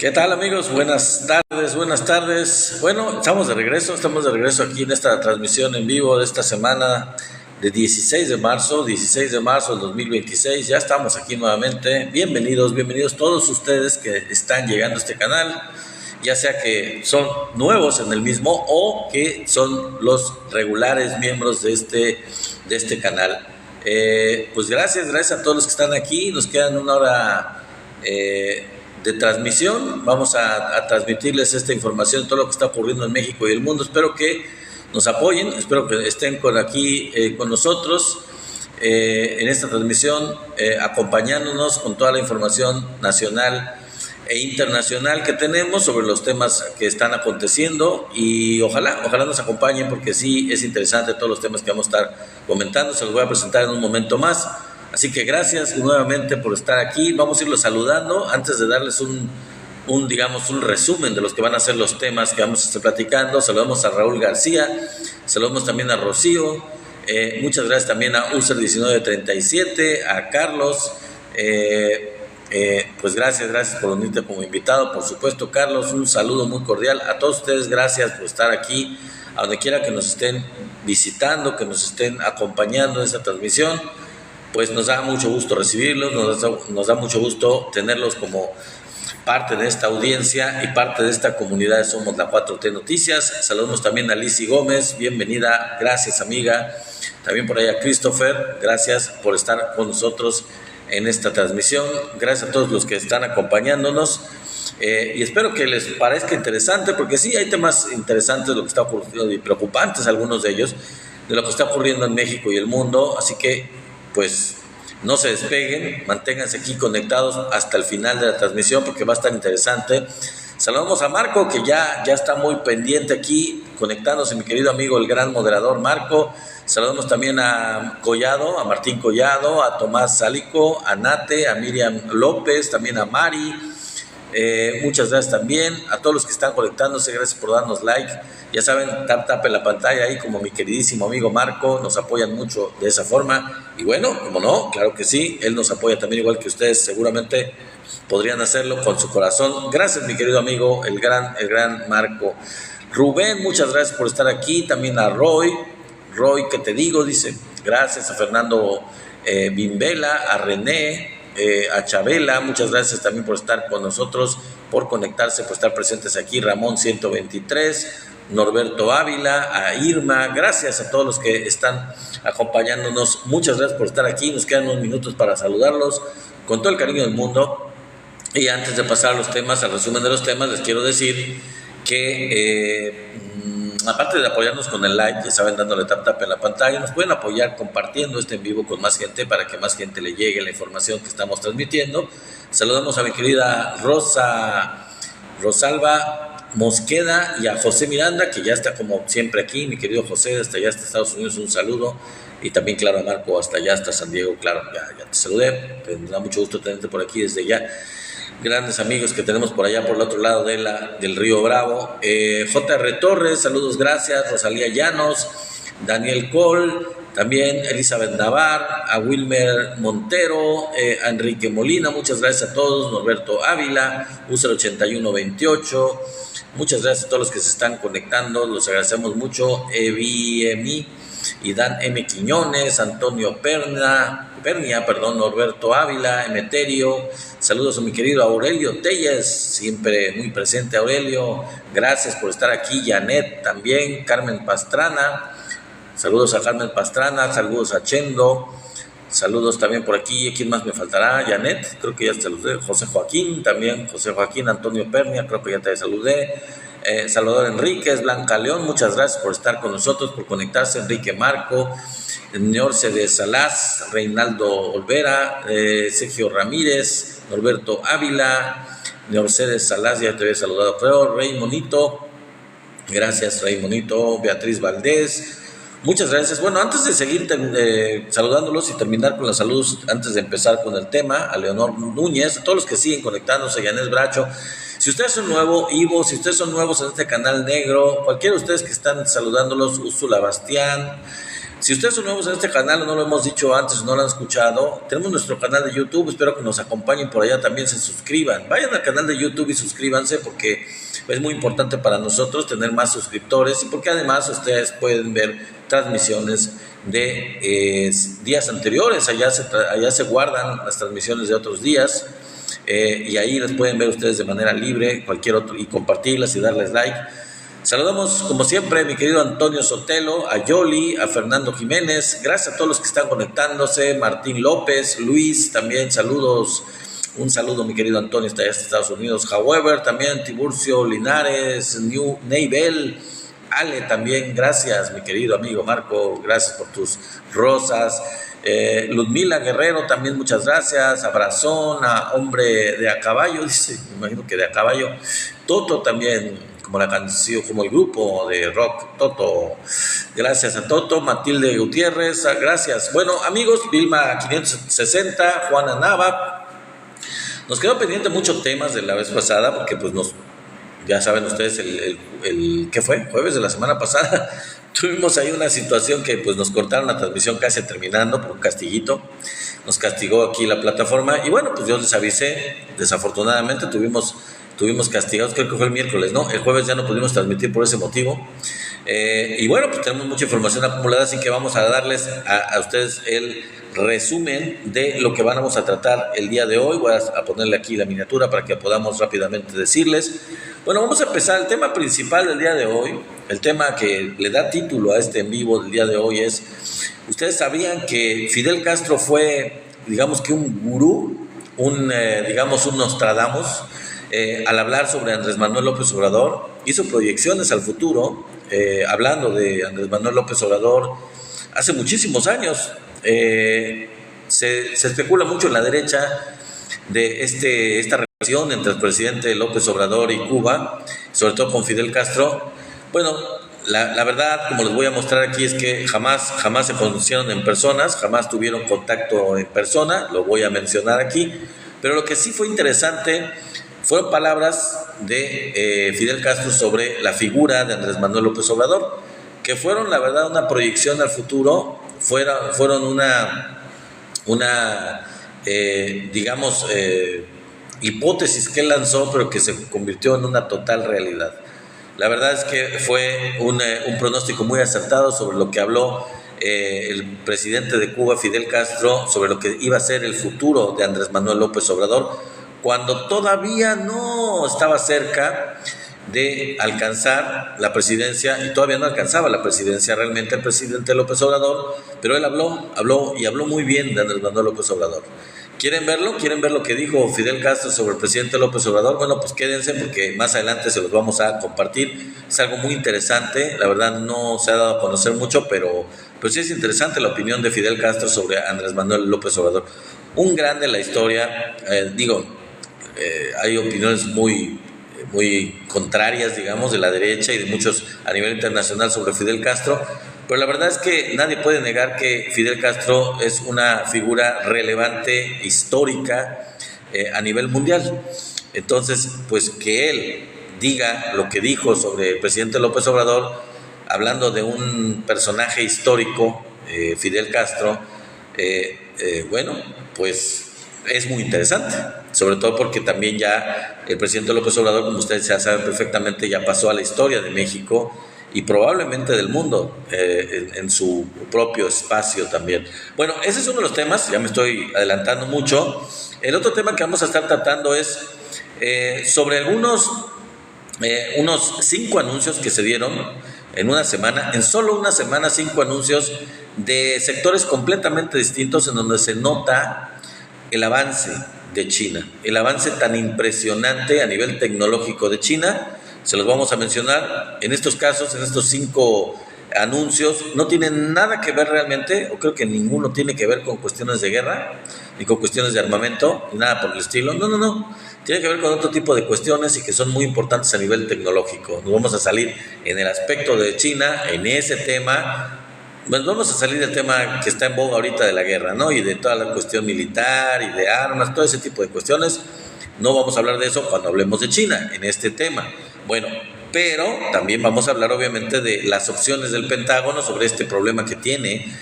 ¿Qué tal, amigos? Buenas tardes, buenas tardes. Bueno, estamos de regreso aquí en esta transmisión en vivo de esta semana de 16 de marzo del 2026. Ya estamos aquí nuevamente. Bienvenidos todos ustedes que están llegando a este canal, ya sea que son nuevos en el mismo o que son los regulares miembros de este canal. Pues gracias a todos los que están aquí. Nos quedan una hora de transmisión. Vamos a transmitirles esta información, todo lo que está ocurriendo en México y el mundo. Espero que nos apoyen, espero que estén aquí con nosotros en esta transmisión, acompañándonos con toda la información nacional e internacional que tenemos sobre los temas que están aconteciendo, y ojalá nos acompañen, porque sí es interesante todos los temas que vamos a estar comentando. Se los voy a presentar en un momento más. Así que gracias nuevamente por estar aquí. Vamos a irlos saludando antes de darles un resumen de los que van a ser los temas que vamos a estar platicando. Saludamos a Raúl García, saludamos también a Rocío, muchas gracias también a User 1937, a Carlos, pues gracias por unirte como invitado, por supuesto. Carlos, un saludo muy cordial a todos ustedes. Gracias por estar aquí, a donde quiera que nos estén visitando, que nos estén acompañando en esta transmisión. Pues nos da mucho gusto recibirlos, nos da mucho gusto tenerlos como parte de esta audiencia y parte de esta comunidad de Somos la 4T Noticias. Saludamos también a Lizzy Gómez, bienvenida, gracias amiga. También por ahí a Christopher, gracias por estar con nosotros en esta transmisión. Gracias a todos los que están acompañándonos, y espero que les parezca interesante, porque sí hay temas interesantes de lo que está ocurriendo, y preocupantes algunos de ellos, de lo que está ocurriendo en México y el mundo. Así que pues no se despeguen, manténganse aquí conectados hasta el final de la transmisión, porque va a estar interesante. Saludamos a Marco, que ya está muy pendiente aquí, conectándose, mi querido amigo, el gran moderador Marco. Saludamos también a Collado, a Martín Collado, a Tomás Sálico, a Nate, a Miriam López, también a Mari. Muchas gracias también a todos los que están conectándose. Gracias por darnos like. Ya saben, tap en la pantalla ahí, como mi queridísimo amigo Marco. Nos apoyan mucho de esa forma. Y bueno, como no, claro que sí, él nos apoya también, igual que ustedes seguramente podrían hacerlo con su corazón. Gracias, mi querido amigo, el gran Marco. Rubén, muchas gracias por estar aquí. También a Roy, ¿qué te digo? Dice, gracias a Fernando Bimbela, a René, a Chabela, muchas gracias también por estar con nosotros, por conectarse, por estar presentes aquí. Ramón 123, Norberto Ávila, a Irma, gracias a todos los que están acompañándonos. Muchas gracias por estar aquí. Nos quedan unos minutos para saludarlos con todo el cariño del mundo. Y antes de pasar a los temas, al resumen de los temas, les quiero decir que aparte de apoyarnos con el like, ya saben, dándole tap en la pantalla, nos pueden apoyar compartiendo este en vivo con más gente, para que más gente le llegue la información que estamos transmitiendo. Saludamos a mi querida Rosalba Mosqueda y a José Miranda, que ya está como siempre aquí. Mi querido José, hasta allá, hasta Estados Unidos, un saludo. Y también, claro, a Marco, hasta allá, hasta San Diego, claro, ya te saludé. Nos da mucho gusto tenerte por aquí desde ya. Grandes amigos que tenemos por allá, por el otro lado del río Bravo. J.R. Torres, saludos, gracias. Rosalía Llanos, Daniel Cole, también Elizabeth Navar, a Wilmer Montero, a Enrique Molina, muchas gracias a todos. Norberto Ávila, User 8128, muchas gracias a todos los que se están conectando, los agradecemos mucho. Evi y Dan M. Quiñones, Antonio Pernia, Norberto Ávila, Emeterio. Saludos a mi querido Aurelio Telles, siempre muy presente Aurelio, gracias por estar aquí. Janet también, Carmen Pastrana, saludos a Carmen Pastrana, saludos a Chendo, saludos también por aquí. ¿Quién más me faltará? Janet, creo que ya te saludé. José Joaquín también, Antonio Pernia, creo que ya te saludé. Salvador Enríquez, Blanca León, muchas gracias por estar con nosotros, por conectarse. Enrique Marco, Neorce de Salaz, Reinaldo Olvera, Sergio Ramírez, Norberto Ávila, Neorce de Salaz, ya te había saludado creo. Rey Monito, gracias Rey Monito. Beatriz Valdés, muchas gracias. Bueno, antes de seguir saludándolos y terminar con los saludos, antes de empezar con el tema, a Leonor Núñez, a todos los que siguen conectándose, a Yanés Bracho. Si ustedes son nuevos, Ivo, si ustedes son nuevos en este canal negro, cualquiera de ustedes que están saludándolos, Úrsula Bastián, Si ustedes son nuevos en este canal o no lo hemos dicho antes o no lo han escuchado, tenemos nuestro canal de YouTube, espero que nos acompañen por allá, también se suscriban. Vayan al canal de YouTube y suscríbanse porque es muy importante para nosotros tener más suscriptores y porque además ustedes pueden ver transmisiones de días anteriores, allá se guardan las transmisiones de otros días y ahí las pueden ver ustedes de manera libre, cualquier otro, y compartirlas y darles like. Saludamos como siempre a mi querido Antonio Sotelo, a Yoli, a Fernando Jiménez, gracias a todos los que están conectándose, Martín López, Luis, también saludos, un saludo mi querido Antonio, está allá en Estados Unidos, However, también Tiburcio Linares, Neybel, Ale también, gracias mi querido amigo Marco, gracias por tus rosas, Ludmila Guerrero también muchas gracias, Abrazón, a Hombre de a Caballo, dice, me imagino que de a Caballo, Toto también, como la canción, como el grupo de rock Toto, gracias a Toto, Matilde Gutiérrez, gracias. Bueno amigos, Vilma 560, Juana Nava, nos quedó pendiente muchos temas de la vez pasada, porque pues ya saben ustedes, ¿qué fue? Jueves de la semana pasada, tuvimos ahí una situación que pues nos cortaron la transmisión casi terminando por un castiguito, nos castigó aquí la plataforma, y bueno, pues yo les avisé, desafortunadamente tuvimos castigados, creo que fue el miércoles, ¿no? El jueves ya no pudimos transmitir por ese motivo. Y bueno, pues tenemos mucha información acumulada, así que vamos a darles a ustedes el resumen de lo que vamos a tratar el día de hoy. Voy a ponerle aquí la miniatura para que podamos rápidamente decirles. Bueno, vamos a empezar. El tema principal del día de hoy, el tema que le da título a este en vivo del día de hoy es, ustedes sabían que Fidel Castro fue, digamos que un gurú, digamos un Nostradamus, al hablar sobre Andrés Manuel López Obrador, hizo proyecciones al futuro, hablando de Andrés Manuel López Obrador hace muchísimos años. Se especula mucho en la derecha de esta relación entre el presidente López Obrador y Cuba, sobre todo con Fidel Castro. Bueno, la verdad, como les voy a mostrar aquí, es que jamás se conocieron en personas, jamás tuvieron contacto en persona, lo voy a mencionar aquí, pero lo que sí fue interesante fueron palabras de Fidel Castro sobre la figura de Andrés Manuel López Obrador, que fueron, la verdad, una proyección al futuro, fueron una digamos, hipótesis que él lanzó, pero que se convirtió en una total realidad. La verdad es que fue un pronóstico muy acertado sobre lo que habló el presidente de Cuba, Fidel Castro, sobre lo que iba a ser el futuro de Andrés Manuel López Obrador, cuando todavía no estaba cerca de alcanzar la presidencia, y todavía no alcanzaba la presidencia realmente el presidente López Obrador, pero él habló muy bien de Andrés Manuel López Obrador. ¿Quieren verlo? ¿Quieren ver lo que dijo Fidel Castro sobre el presidente López Obrador? Bueno, pues quédense porque más adelante se los vamos a compartir. Es algo muy interesante, la verdad no se ha dado a conocer mucho, pero sí es interesante la opinión de Fidel Castro sobre Andrés Manuel López Obrador. Un grande en la historia, hay opiniones muy contrarias, digamos, de la derecha y de muchos a nivel internacional sobre Fidel Castro, pero la verdad es que nadie puede negar que Fidel Castro es una figura relevante, histórica, a nivel mundial. Entonces, pues que él diga lo que dijo sobre el presidente López Obrador, hablando de un personaje histórico, Fidel Castro, bueno, pues es muy interesante, sobre todo porque también ya el presidente López Obrador, como ustedes ya saben perfectamente, ya pasó a la historia de México y probablemente del mundo, en su propio espacio también. Bueno, ese es uno de los temas, ya me estoy adelantando mucho. El otro tema que vamos a estar tratando es sobre unos 5 anuncios que se dieron en una semana, en solo una semana, 5 anuncios de sectores completamente distintos en donde se nota el avance de China, el avance tan impresionante a nivel tecnológico de China. Se los vamos a mencionar. En estos casos, en estos 5 anuncios, no tienen nada que ver realmente, o creo que ninguno tiene que ver con cuestiones de guerra, ni con cuestiones de armamento, ni nada por el estilo. No. Tiene que ver con otro tipo de cuestiones y que son muy importantes a nivel tecnológico. Nos vamos a salir en el aspecto de China, en ese tema. Bueno, vamos a salir del tema que está en boga ahorita de la guerra, ¿no? Y de toda la cuestión militar y de armas, todo ese tipo de cuestiones. No vamos a hablar de eso cuando hablemos de China, en este tema. Bueno, pero también vamos a hablar obviamente de las opciones del Pentágono sobre este problema que tiene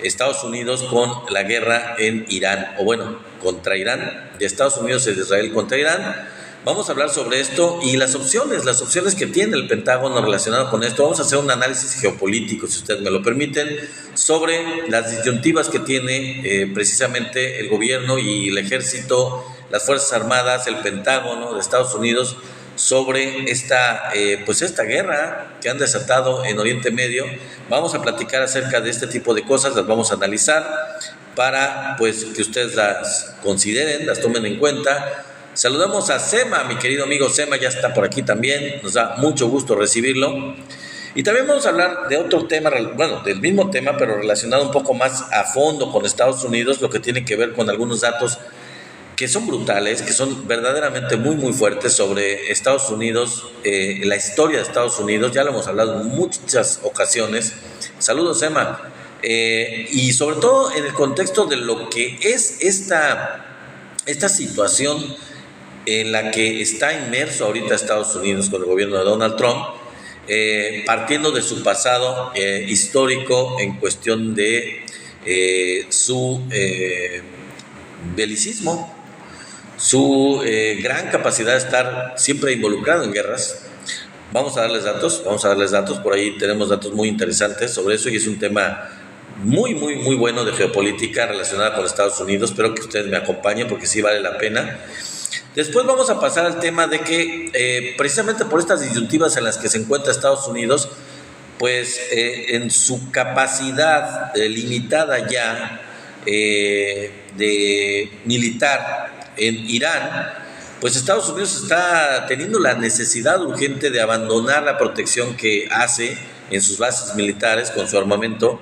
Estados Unidos con la guerra en Irán, o bueno, contra Irán, de Estados Unidos y de Israel contra Irán. Vamos a hablar sobre esto y las opciones que tiene el Pentágono relacionado con esto. Vamos a hacer un análisis geopolítico, si ustedes me lo permiten, sobre las disyuntivas que tiene precisamente el gobierno y el ejército, las Fuerzas Armadas, el Pentágono de Estados Unidos, sobre esta guerra que han desatado en Oriente Medio. Vamos a platicar acerca de este tipo de cosas, las vamos a analizar para pues que ustedes las consideren, las tomen en cuenta. Saludamos a Sema, mi querido amigo Sema, ya está por aquí también, nos da mucho gusto recibirlo. Y también vamos a hablar de otro tema, bueno, del mismo tema, pero relacionado un poco más a fondo con Estados Unidos, lo que tiene que ver con algunos datos que son brutales, que son verdaderamente muy, muy fuertes sobre Estados Unidos, la historia de Estados Unidos, ya lo hemos hablado en muchas ocasiones. Saludos, Sema. Y sobre todo en el contexto de lo que es esta situación en la que está inmerso ahorita Estados Unidos con el gobierno de Donald Trump, partiendo de su pasado histórico en cuestión de su belicismo, su gran capacidad de estar siempre involucrado en guerras. Vamos a darles datos, por ahí tenemos datos muy interesantes sobre eso y es un tema muy, muy, muy bueno de geopolítica relacionada con Estados Unidos. Espero que ustedes me acompañen porque sí vale la pena. Después vamos a pasar al tema de que precisamente por estas disyuntivas en las que se encuentra Estados Unidos, pues en su capacidad limitada ya de militar en Irán, pues Estados Unidos está teniendo la necesidad urgente de abandonar la protección que hace en sus bases militares con su armamento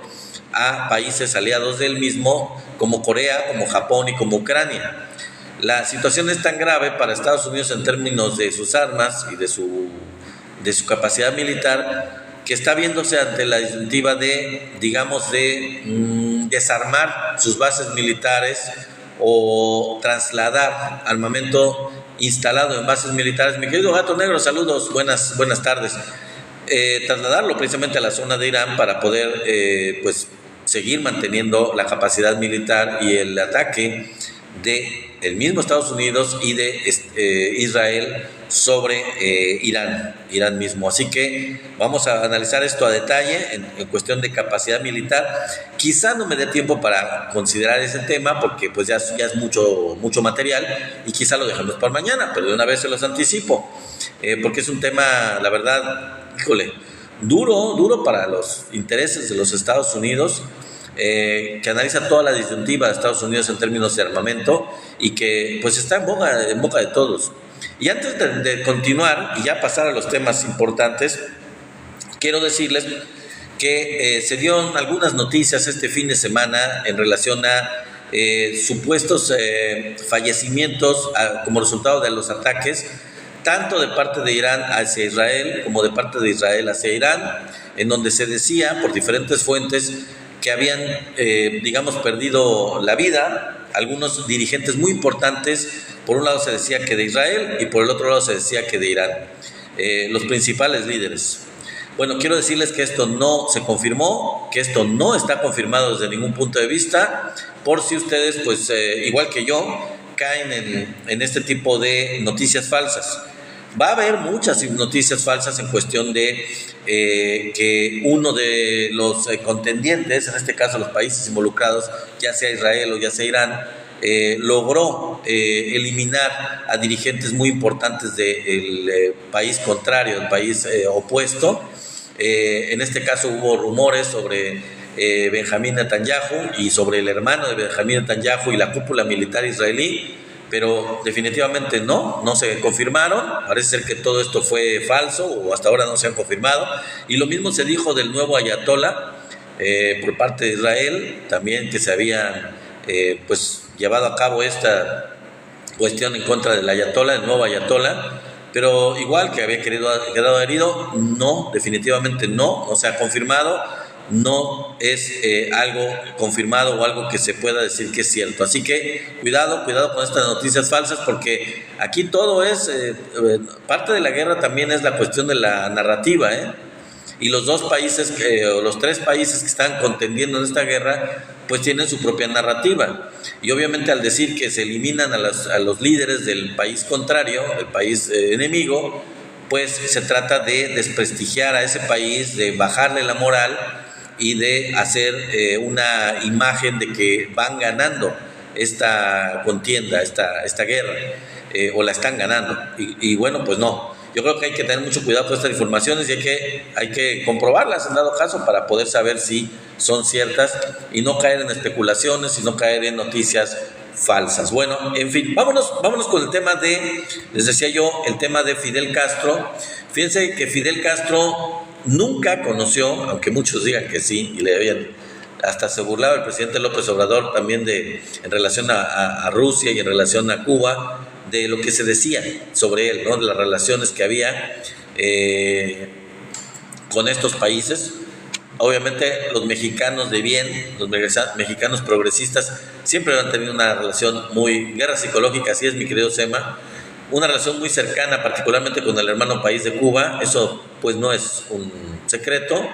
a países aliados del mismo, como Corea, como Japón y como Ucrania. La situación es tan grave para Estados Unidos en términos de sus armas y de su capacidad militar, que está viéndose ante la disyuntiva de, digamos, desarmar sus bases militares o trasladar armamento instalado en bases militares. Mi querido Gato Negro, saludos, buenas tardes. Trasladarlo precisamente a la zona de Irán para poder seguir manteniendo la capacidad militar y el ataque de el mismo Estados Unidos y de Israel sobre Irán mismo. Así que vamos a analizar esto a detalle en cuestión de capacidad militar. Quizá no me dé tiempo para considerar ese tema porque pues ya es mucho material y quizá lo dejamos para mañana, pero de una vez se los anticipo, porque es un tema, la verdad, híjole, duro para los intereses de los Estados Unidos, que analiza toda la disyuntiva de Estados Unidos en términos de armamento y que pues está en boca de todos. Y antes de continuar y ya pasar a los temas importantes, quiero decirles que se dieron algunas noticias este fin de semana en relación a supuestos fallecimientos como resultado de los ataques, tanto de parte de Irán hacia Israel como de parte de Israel hacia Irán, en donde se decía por diferentes fuentes que habían, perdido la vida algunos dirigentes muy importantes. Por un lado se decía que de Israel y por el otro lado se decía que de Irán, los principales líderes. Bueno, quiero decirles que esto no se confirmó, que esto no está confirmado desde ningún punto de vista, por si ustedes, pues igual que yo, caen en este tipo de noticias falsas. Va a haber muchas noticias falsas en cuestión de que uno de los contendientes, en este caso los países involucrados, ya sea Israel o ya sea Irán, logró eliminar a dirigentes muy importantes del país contrario, del país opuesto. En este caso hubo rumores sobre Benjamín Netanyahu y sobre el hermano de Benjamín Netanyahu y la cúpula militar israelí, pero definitivamente no se confirmaron. Parece ser que todo esto fue falso o hasta ahora no se han confirmado. Y lo mismo se dijo del nuevo ayatolá por parte de Israel, también que se había llevado a cabo esta cuestión en contra del ayatolá, el nuevo ayatolá, pero igual que había quedado herido. No, definitivamente no se ha confirmado. no es algo confirmado o algo que se pueda decir que es cierto. Así que cuidado con estas noticias falsas, porque aquí todo es, parte de la guerra también es la cuestión de la narrativa, y los dos países, o los tres países que están contendiendo en esta guerra, pues tienen su propia narrativa. Y obviamente al decir que se eliminan a los líderes del país contrario, del país enemigo, pues se trata de desprestigiar a ese país, de bajarle la moral y de hacer una imagen de que van ganando esta contienda, esta guerra, o la están ganando. Y bueno, pues no. Yo creo que hay que tener mucho cuidado con estas informaciones y hay que comprobarlas en dado caso para poder saber si son ciertas y no caer en especulaciones y no caer en noticias falsas. Bueno, en fin, vámonos con el tema les decía yo, el tema de Fidel Castro. Fíjense que Fidel Castro nunca conoció, aunque muchos digan que sí, y le habían, hasta se burlaba el presidente López Obrador también en relación a Rusia y en relación a Cuba, de lo que se decía sobre él, ¿no? De las relaciones que había con estos países. Obviamente los mexicanos de bien, los mexicanos progresistas, siempre han tenido una relación muy, guerra psicológica, así es mi querido Sema, una relación muy cercana, particularmente con el hermano país de Cuba. Eso pues no es un secreto,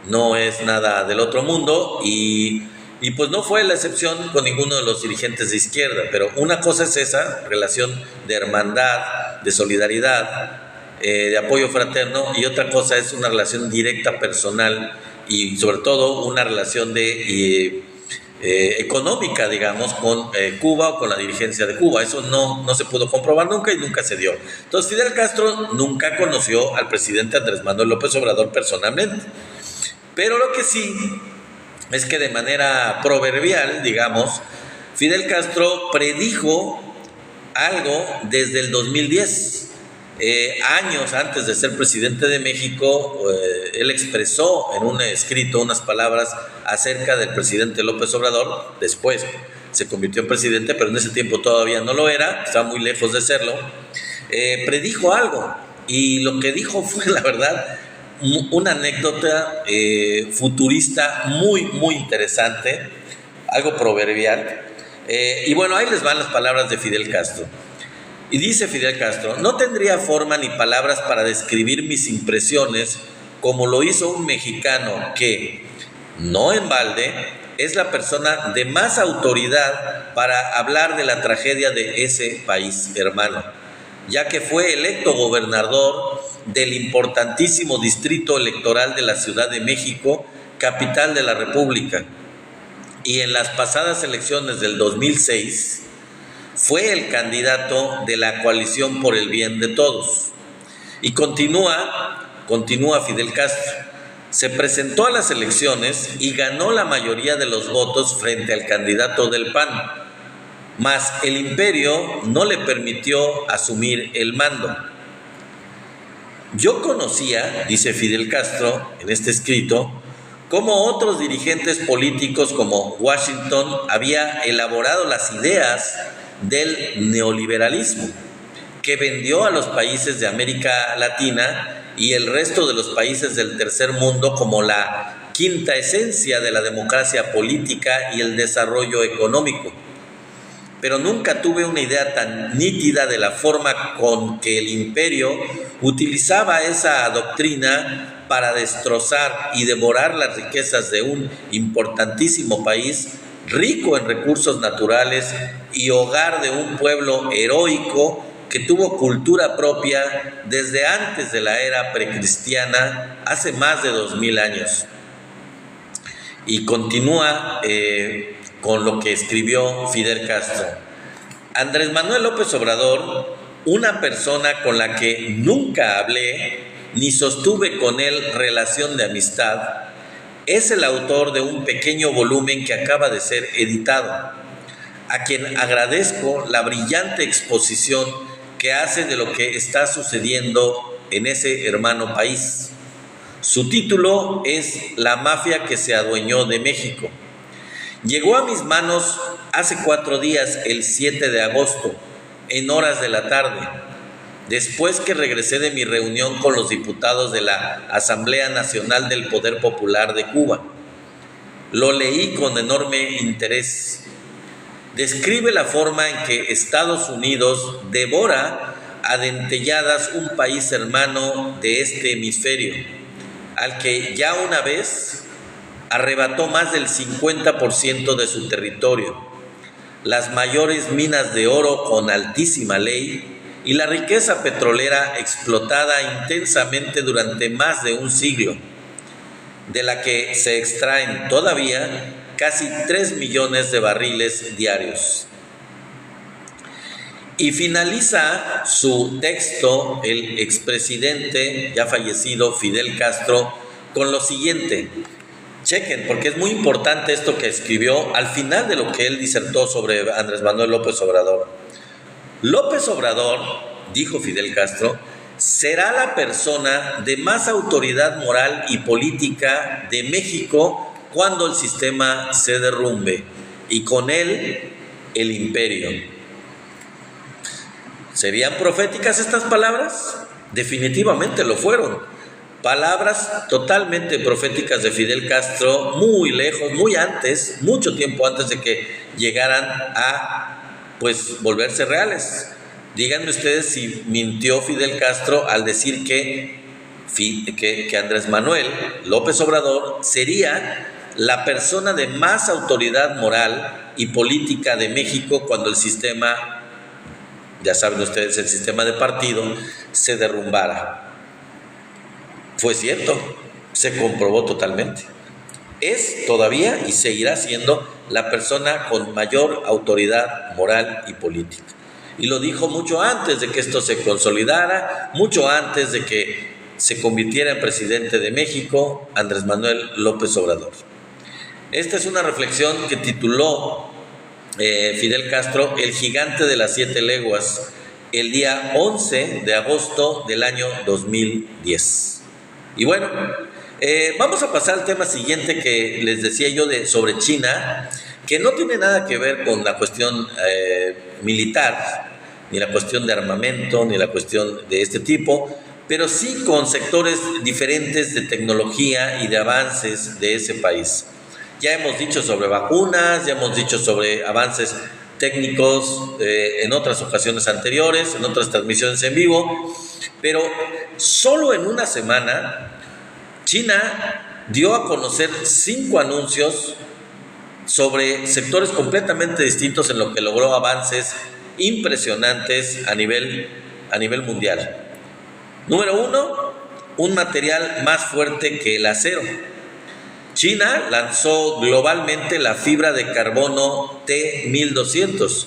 no es nada del otro mundo, y pues no fue la excepción con ninguno de los dirigentes de izquierda. Pero una cosa es esa relación de hermandad, de solidaridad, de apoyo fraterno, y otra cosa es una relación directa, personal, y sobre todo una relación económica, digamos, con Cuba o con la dirigencia de Cuba. Eso no se pudo comprobar nunca y nunca se dio. Entonces Fidel Castro nunca conoció al presidente Andrés Manuel López Obrador personalmente, pero lo que sí es que de manera proverbial, digamos, Fidel Castro predijo algo desde el 2010. Años antes de ser presidente de México, él expresó en un escrito unas palabras acerca del presidente López Obrador. Después se convirtió en presidente, pero en ese tiempo todavía no lo era, estaba muy lejos de serlo. Predijo algo, y lo que dijo fue, la verdad, una anécdota futurista muy, muy interesante, algo proverbial. Y bueno, ahí les van las palabras de Fidel Castro. Y dice Fidel Castro: no tendría forma ni palabras para describir mis impresiones como lo hizo un mexicano que, no en balde, es la persona de más autoridad para hablar de la tragedia de ese país hermano, ya que fue electo gobernador del importantísimo distrito electoral de la Ciudad de México, capital de la República, y en las pasadas elecciones del 2006 fue el candidato de la coalición por el bien de todos. Y continúa Fidel Castro: se presentó a las elecciones y ganó la mayoría de los votos frente al candidato del PAN, mas el imperio no le permitió asumir el mando. Yo conocía, dice Fidel Castro en este escrito, cómo otros dirigentes políticos como Washington había elaborado las ideas del neoliberalismo, que vendió a los países de América Latina y el resto de los países del tercer mundo como la quinta esencia de la democracia política y el desarrollo económico. Pero nunca tuve una idea tan nítida de la forma con que el imperio utilizaba esa doctrina para destrozar y devorar las riquezas de un importantísimo país rico en recursos naturales y hogar de un pueblo heroico que tuvo cultura propia desde antes de la era precristiana, hace más de 2000 años. Y continúa con lo que escribió Fidel Castro: Andrés Manuel López Obrador, una persona con la que nunca hablé ni sostuve con él relación de amistad, es el autor de un pequeño volumen que acaba de ser editado, a quien agradezco la brillante exposición que hace de lo que está sucediendo en ese hermano país. Su título es La mafia que se adueñó de México. Llegó a mis manos hace 4 días, el 7 de agosto, en horas de la tarde, después que regresé de mi reunión con los diputados de la Asamblea Nacional del Poder Popular de Cuba. Lo leí con enorme interés. Describe la forma en que Estados Unidos devora a dentelladas un país hermano de este hemisferio, al que ya una vez arrebató más del 50% de su territorio, las mayores minas de oro con altísima ley y la riqueza petrolera explotada intensamente durante más de un siglo, de la que se extraen todavía casi 3 millones de barriles diarios. Y finaliza su texto el expresidente ya fallecido Fidel Castro con lo siguiente. Chequen, porque es muy importante esto que escribió al final de lo que él disertó sobre Andrés Manuel López Obrador. López Obrador, dijo Fidel Castro, será la persona de más autoridad moral y política de México cuando el sistema se derrumbe, y con él el imperio. ¿Serían proféticas estas palabras? Definitivamente lo fueron. Palabras totalmente proféticas de Fidel Castro, muy lejos, muy antes, mucho tiempo antes de que llegaran a, volverse reales. Díganme ustedes si mintió Fidel Castro al decir que Andrés Manuel López Obrador sería la persona de más autoridad moral y política de México cuando el sistema, ya saben ustedes, el sistema de partido se derrumbara. Fue cierto, se comprobó totalmente. Es todavía y seguirá siendo la persona con mayor autoridad moral y política. Y lo dijo mucho antes de que esto se consolidara, mucho antes de que se convirtiera en presidente de México, Andrés Manuel López Obrador. Esta es una reflexión que tituló Fidel Castro, El gigante de las 7 leguas, el día 11 de agosto del año 2010. Y bueno, vamos a pasar al tema siguiente que les decía yo sobre China, que no tiene nada que ver con la cuestión militar, ni la cuestión de armamento, ni la cuestión de este tipo, pero sí con sectores diferentes de tecnología y de avances de ese país. Ya hemos dicho sobre vacunas, ya hemos dicho sobre avances técnicos en otras ocasiones anteriores, en otras transmisiones en vivo, pero solo en una semana China dio a conocer 5 anuncios sobre sectores completamente distintos en lo que logró avances impresionantes a nivel mundial. Número 1, un material más fuerte que el acero. China lanzó globalmente la fibra de carbono T1200,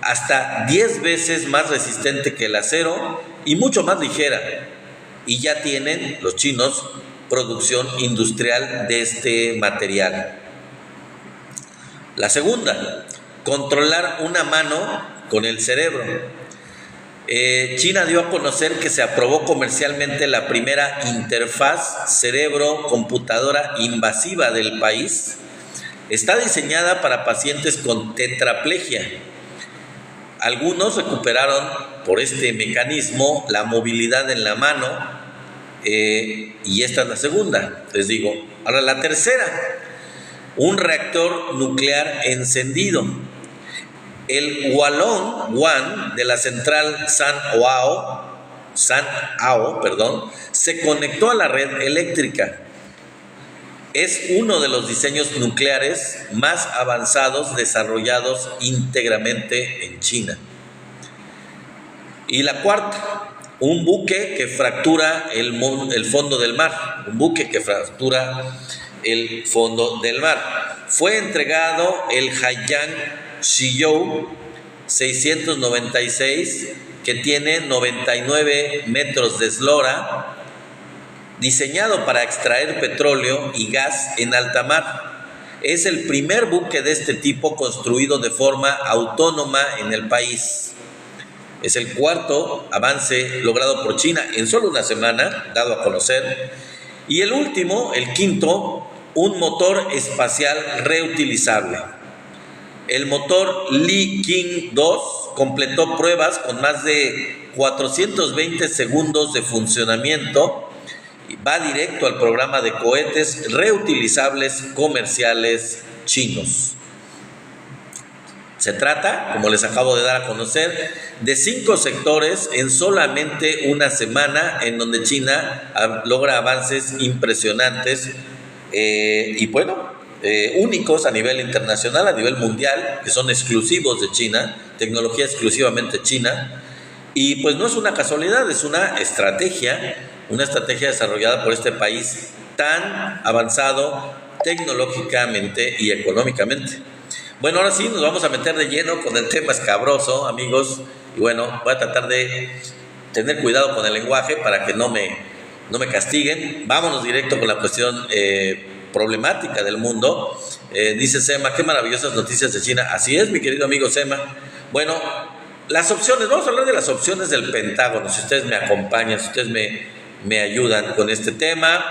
hasta 10 veces más resistente que el acero y mucho más ligera. Y ya tienen los chinos producción industrial de este material. La segunda, controlar una mano con el cerebro. China dio a conocer que se aprobó comercialmente la primera interfaz cerebro-computadora invasiva del país. Está diseñada para pacientes con tetraplegia. Algunos recuperaron por este mecanismo la movilidad en la mano, y esta es la segunda, les digo. Ahora la tercera, un reactor nuclear encendido. El Hualong 1 de la central San'ao, se conectó a la red eléctrica. Es uno de los diseños nucleares más avanzados desarrollados íntegramente en China. Y la cuarta, un buque que fractura el fondo del mar. Fue entregado el Haiyang Shiyou 696, que tiene 99 metros de eslora, diseñado para extraer petróleo y gas en alta mar. Es el primer buque de este tipo construido de forma autónoma en el país. Es el cuarto avance logrado por China en solo una semana, dado a conocer. Y el último, el quinto, un motor espacial reutilizable. El motor Li King 2 completó pruebas con más de 420 segundos de funcionamiento va directo al programa de cohetes reutilizables comerciales chinos. Se trata, como les acabo de dar a conocer, de 5 sectores en solamente una semana, en donde China logra avances impresionantes y únicos a nivel internacional, a nivel mundial, que son exclusivos de China, tecnología exclusivamente china. Y pues no es una casualidad, es una estrategia desarrollada por este país tan avanzado tecnológicamente y económicamente. Bueno, ahora sí nos vamos a meter de lleno con el tema escabroso, amigos. Y bueno, voy a tratar de tener cuidado con el lenguaje para que no me castiguen. Vámonos directo con la cuestión problemática del mundo. Dice Sema, qué maravillosas noticias de China. Así es, mi querido amigo Sema. Bueno, las opciones, vamos a hablar de las opciones del Pentágono, si ustedes me acompañan, si ustedes me ayudan con este tema.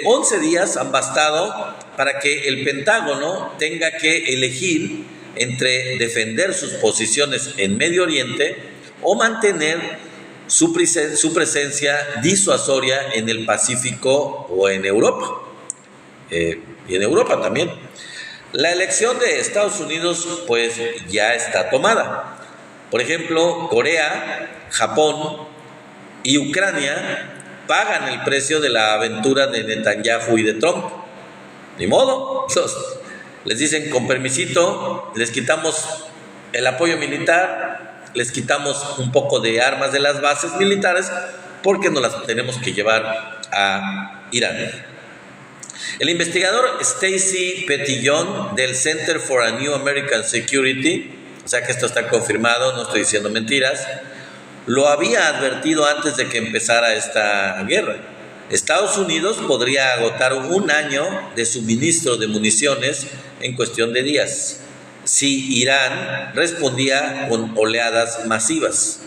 11 días han bastado para que el Pentágono tenga que elegir entre defender sus posiciones en Medio Oriente o mantener su presencia disuasoria en el Pacífico o en Europa. Y en Europa también. La elección de Estados Unidos pues ya está tomada. Por ejemplo, Corea, Japón y Ucrania pagan el precio de la aventura de Netanyahu y de Trump. Ni modo, les dicen con permisito, les quitamos el apoyo militar, les quitamos un poco de armas de las bases militares porque nos las tenemos que llevar a Irán. El investigador Stacy Petillon del Center for a New American Security, o sea que esto está confirmado, no estoy diciendo mentiras, lo había advertido antes de que empezara esta guerra. Estados Unidos podría agotar 1 año de suministro de municiones en cuestión de días, si Irán respondía con oleadas masivas.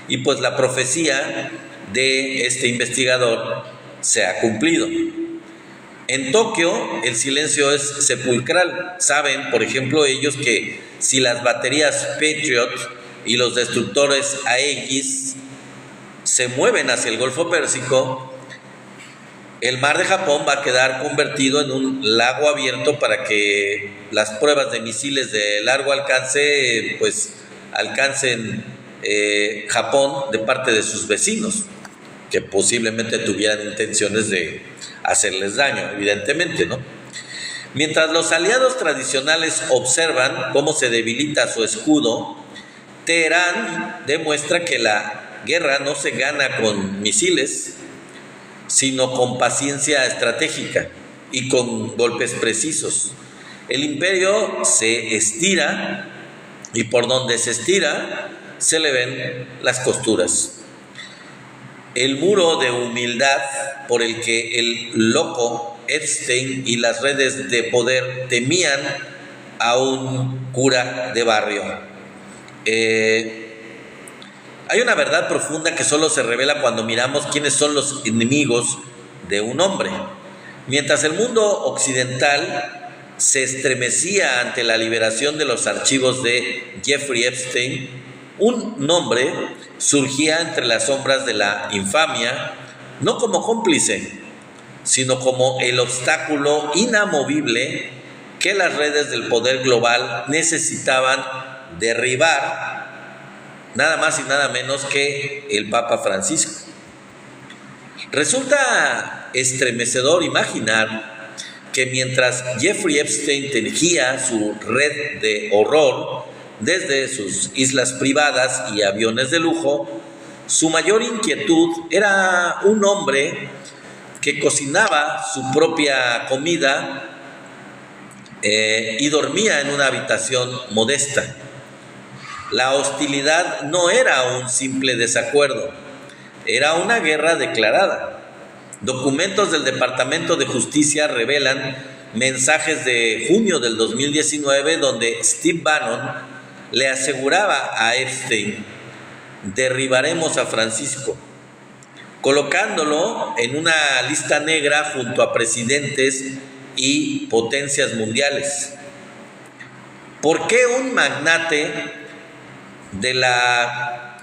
Y pues la profecía de este investigador se ha cumplido. En Tokio el silencio es sepulcral. Saben, por ejemplo, ellos que si las baterías Patriot y los destructores Aegis se mueven hacia el Golfo Pérsico, el mar de Japón va a quedar convertido en un lago abierto para que las pruebas de misiles de largo alcance pues alcancen Japón de parte de sus vecinos, que posiblemente tuvieran intenciones de hacerles daño, evidentemente, ¿no? Mientras los aliados tradicionales observan cómo se debilita su escudo, Teherán demuestra que la guerra no se gana con misiles, sino con paciencia estratégica y con golpes precisos. El imperio se estira y por donde se estira se le ven las costuras. El muro de humildad por el que el loco Epstein y las redes de poder temían a un cura de barrio. Hay una verdad profunda que solo se revela cuando miramos quiénes son los enemigos de un hombre. Mientras el mundo occidental se estremecía ante la liberación de los archivos de Jeffrey Epstein, un nombre surgía entre las sombras de la infamia, no como cómplice, sino como el obstáculo inamovible que las redes del poder global necesitaban derribar, nada más y nada menos que el Papa Francisco. Resulta estremecedor imaginar que mientras Jeffrey Epstein tejía su red de horror desde sus islas privadas y aviones de lujo, su mayor inquietud era un hombre que cocinaba su propia comida y dormía en una habitación modesta. La hostilidad no era un simple desacuerdo, era una guerra declarada. Documentos del Departamento de Justicia revelan mensajes de junio del 2019 donde Steve Bannon le aseguraba a Epstein: derribaremos a Francisco, colocándolo en una lista negra junto a presidentes y potencias mundiales. ¿Por qué un magnate de la,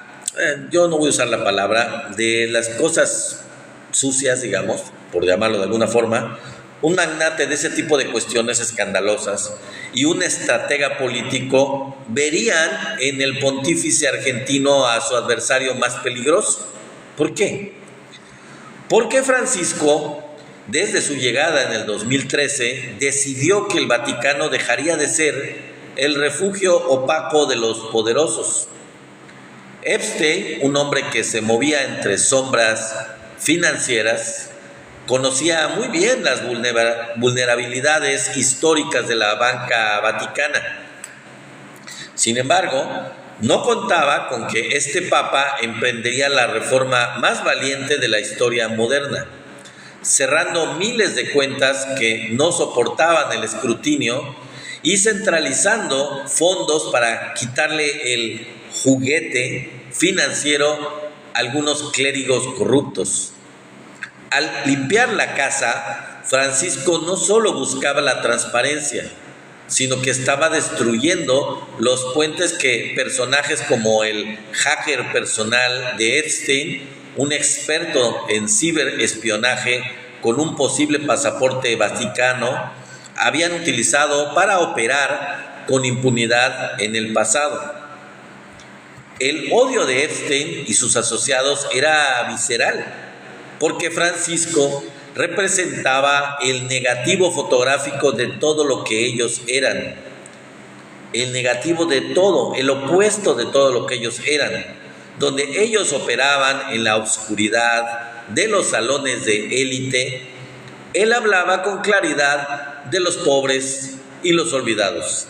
yo no voy a usar la palabra, de las cosas sucias, digamos, por llamarlo de alguna forma, un magnate de ese tipo de cuestiones escandalosas y un estratega político verían en el pontífice argentino a su adversario más peligroso. ¿Por qué? Porque Francisco, desde su llegada en el 2013, decidió que el Vaticano dejaría de ser el refugio opaco de los poderosos. Epstein, un hombre que se movía entre sombras financieras, conocía muy bien las vulnerabilidades históricas de la banca vaticana. Sin embargo, no contaba con que este papa emprendería la reforma más valiente de la historia moderna, cerrando miles de cuentas que no soportaban el escrutinio y centralizando fondos para quitarle el juguete financiero a algunos clérigos corruptos. Al limpiar la casa, Francisco no solo buscaba la transparencia, sino que estaba destruyendo los puentes que personajes como el hacker personal de Epstein, un experto en ciberespionaje con un posible pasaporte vaticano, habían utilizado para operar con impunidad en el pasado. El odio de Epstein y sus asociados era visceral, porque Francisco representaba el negativo fotográfico de todo lo que ellos eran, el negativo de todo, el opuesto de todo lo que ellos eran, donde ellos operaban en la oscuridad de los salones de élite. Él hablaba con claridad de los pobres y los olvidados.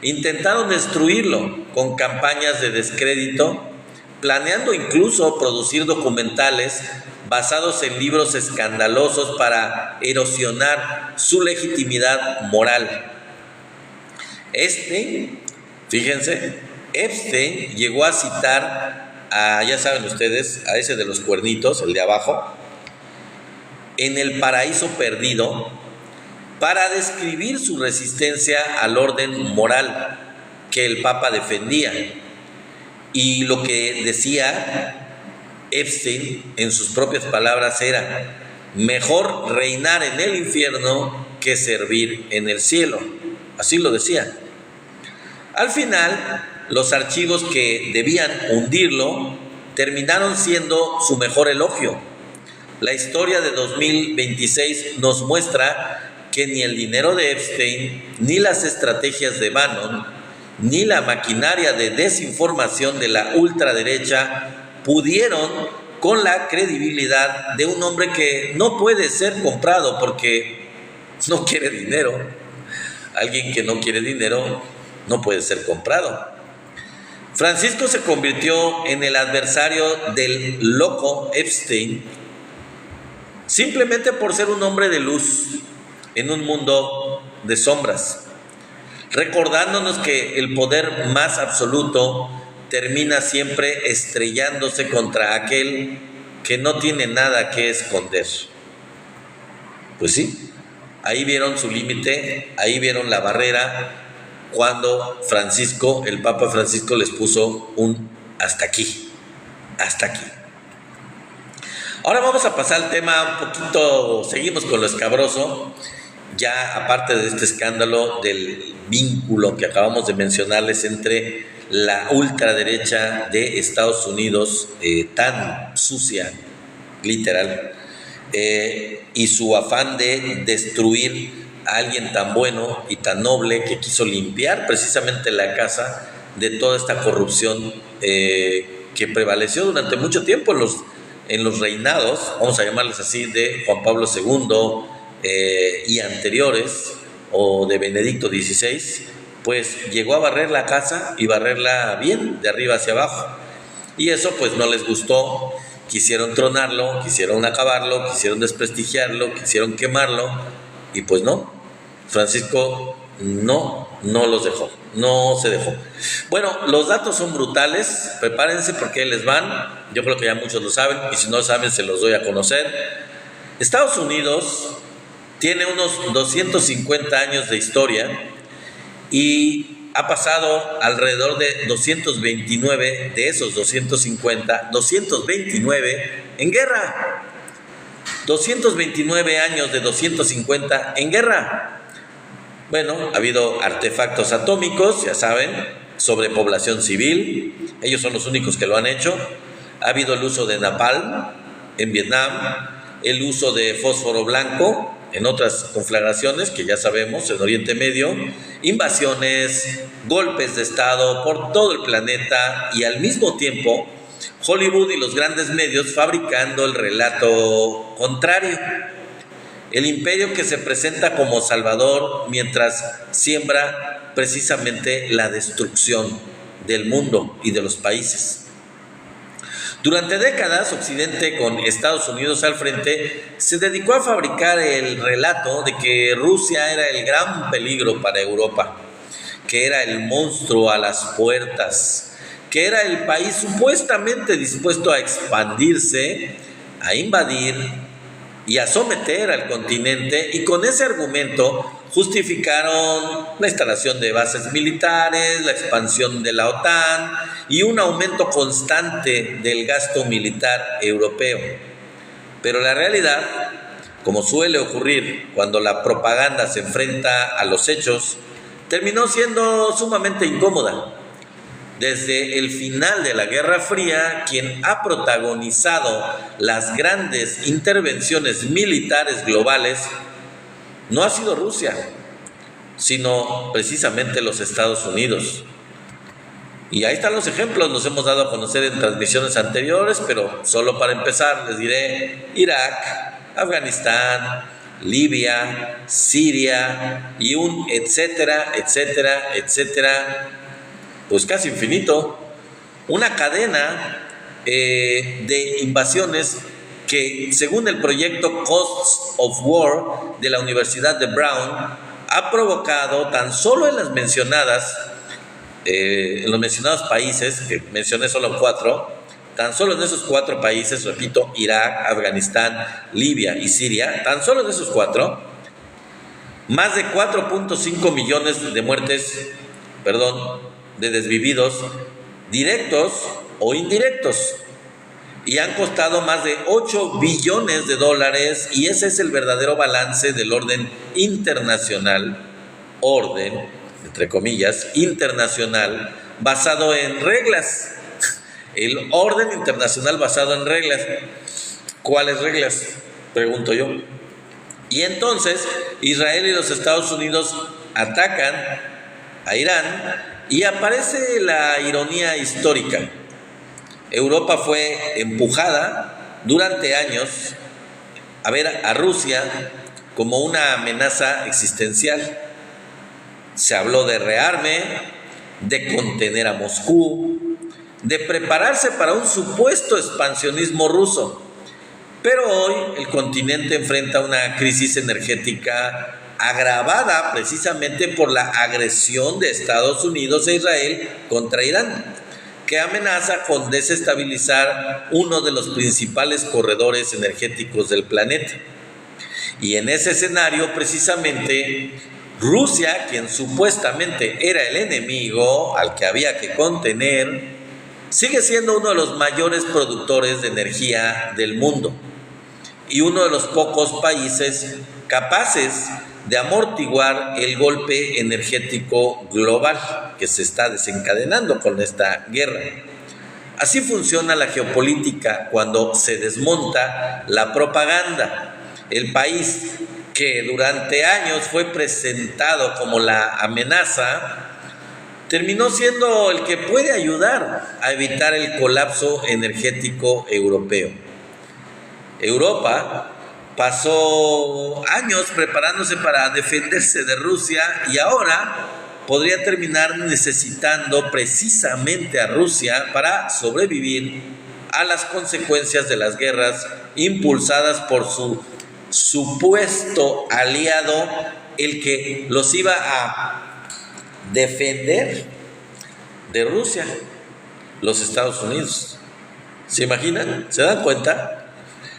Intentaron destruirlo con campañas de descrédito, planeando incluso producir documentales basados en libros escandalosos para erosionar su legitimidad moral. Fíjense, Epstein llegó a citar a, ya saben ustedes, a ese de los cuernitos, el de abajo, en El Paraíso Perdido, para describir su resistencia al orden moral que el Papa defendía. Y lo que decía Epstein en sus propias palabras era: mejor reinar en el infierno que servir en el cielo. Así lo decía. Al final, los archivos que debían hundirlo terminaron siendo su mejor elogio. La historia de 2026 nos muestra que ni el dinero de Epstein, ni las estrategias de Bannon, ni la maquinaria de desinformación de la ultraderecha pudieron con la credibilidad de un hombre que no puede ser comprado porque no quiere dinero. Alguien que no quiere dinero no puede ser comprado. Francisco se convirtió en el adversario del loco Epstein simplemente por ser un hombre de luz en un mundo de sombras, recordándonos que el poder más absoluto termina siempre estrellándose contra aquel que no tiene nada que esconder. Pues sí, ahí vieron su límite, ahí vieron la barrera, cuando Francisco, el Papa Francisco, les puso un hasta aquí, hasta aquí. Ahora vamos a pasar al tema un poquito, seguimos con lo escabroso, ya aparte de este escándalo del vínculo que acabamos de mencionarles entre la ultraderecha de Estados Unidos, tan sucia, literal, y su afán de destruir a alguien tan bueno y tan noble que quiso limpiar precisamente la casa de toda esta corrupción que prevaleció durante mucho tiempo en los reinados, vamos a llamarles así, de Juan Pablo II y anteriores, o de Benedicto XVI. Pues llegó a barrer la casa y barrerla bien, de arriba hacia abajo. Y eso pues no les gustó, quisieron tronarlo, quisieron acabarlo, quisieron desprestigiarlo, quisieron quemarlo, y pues no, Francisco no los dejó, no se dejó. Bueno, los datos son brutales, prepárense porque ahí les van, yo creo que ya muchos lo saben, y si no lo saben se los doy a conocer. Estados Unidos tiene unos 250 años de historia y ha pasado alrededor de 229 de esos 250, 229 en guerra. 229 años de 250 en guerra. Bueno, ha habido artefactos atómicos, ya saben, sobrepoblación civil, ellos son los únicos que lo han hecho. Ha habido el uso de napalm en Vietnam, el uso de fósforo blanco en otras conflagraciones que ya sabemos en Oriente Medio, invasiones, golpes de Estado por todo el planeta y al mismo tiempo Hollywood y los grandes medios fabricando el relato contrario. El imperio que se presenta como salvador mientras siembra precisamente la destrucción del mundo y de los países. Durante décadas, Occidente, con Estados Unidos al frente, se dedicó a fabricar el relato de que Rusia era el gran peligro para Europa, que era el monstruo a las puertas, que era el país supuestamente dispuesto a expandirse, a invadir y a someter al continente, y con ese argumento justificaron la instalación de bases militares, la expansión de la OTAN y un aumento constante del gasto militar europeo. Pero la realidad, como suele ocurrir cuando la propaganda se enfrenta a los hechos, terminó siendo sumamente incómoda. Desde el final de la Guerra Fría, quien ha protagonizado las grandes intervenciones militares globales no ha sido Rusia, sino precisamente los Estados Unidos. Y ahí están los ejemplos, los hemos dado a conocer en transmisiones anteriores, pero solo para empezar les diré Irak, Afganistán, Libia, Siria y un etcétera, etcétera, etcétera, pues casi infinito. Una cadena de invasiones que, según el proyecto Costs of War de la Universidad de Brown, ha provocado tan solo en los mencionados países, que mencioné solo 4, tan solo en esos 4 países, repito, Irak, Afganistán, Libia y Siria, tan solo en esos 4, más de 4.5 millones de muertes, de desvividos, directos o indirectos, y han costado más de 8 billones de dólares, y ese es el verdadero balance del orden internacional, entre comillas, internacional, basado en reglas. El orden internacional basado en reglas. ¿Cuáles reglas? Pregunto yo. Y entonces Israel y los Estados Unidos atacan a Irán y aparece la ironía histórica. Europa fue empujada durante años a ver a Rusia como una amenaza existencial. Se habló de rearme, de contener a Moscú, de prepararse para un supuesto expansionismo ruso. Pero hoy el continente enfrenta una crisis energética agravada precisamente por la agresión de Estados Unidos e Israel contra Irán, que amenaza con desestabilizar uno de los principales corredores energéticos del planeta. Y en ese escenario, precisamente, Rusia, quien supuestamente era el enemigo al que había que contener, sigue siendo uno de los mayores productores de energía del mundo y uno de los pocos países capaces de amortiguar el golpe energético global que se está desencadenando con esta guerra. Así funciona la geopolítica cuando se desmonta la propaganda. El país que durante años fue presentado como la amenaza, terminó siendo el que puede ayudar a evitar el colapso energético europeo. Europa pasó años preparándose para defenderse de Rusia y ahora podría terminar necesitando precisamente a Rusia para sobrevivir a las consecuencias de las guerras impulsadas por su supuesto aliado, el que los iba a defender de Rusia, los Estados Unidos. ¿Se imaginan? ¿Se dan cuenta?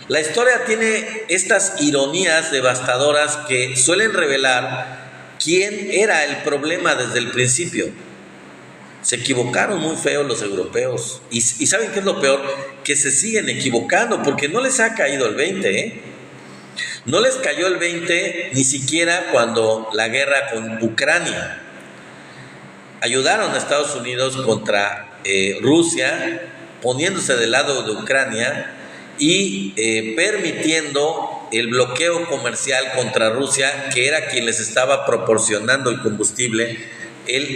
La historia tiene estas ironías devastadoras que suelen revelar quién era el problema desde el principio. Se equivocaron muy feo los europeos. ¿Y saben qué es lo peor? Que se siguen equivocando porque no les ha caído el 20, No les cayó el 20 ni siquiera cuando la guerra con Ucrania. Ayudaron a Estados Unidos contra Rusia, poniéndose del lado de Ucrania y permitiendo el bloqueo comercial contra Rusia, que era quien les estaba proporcionando el combustible,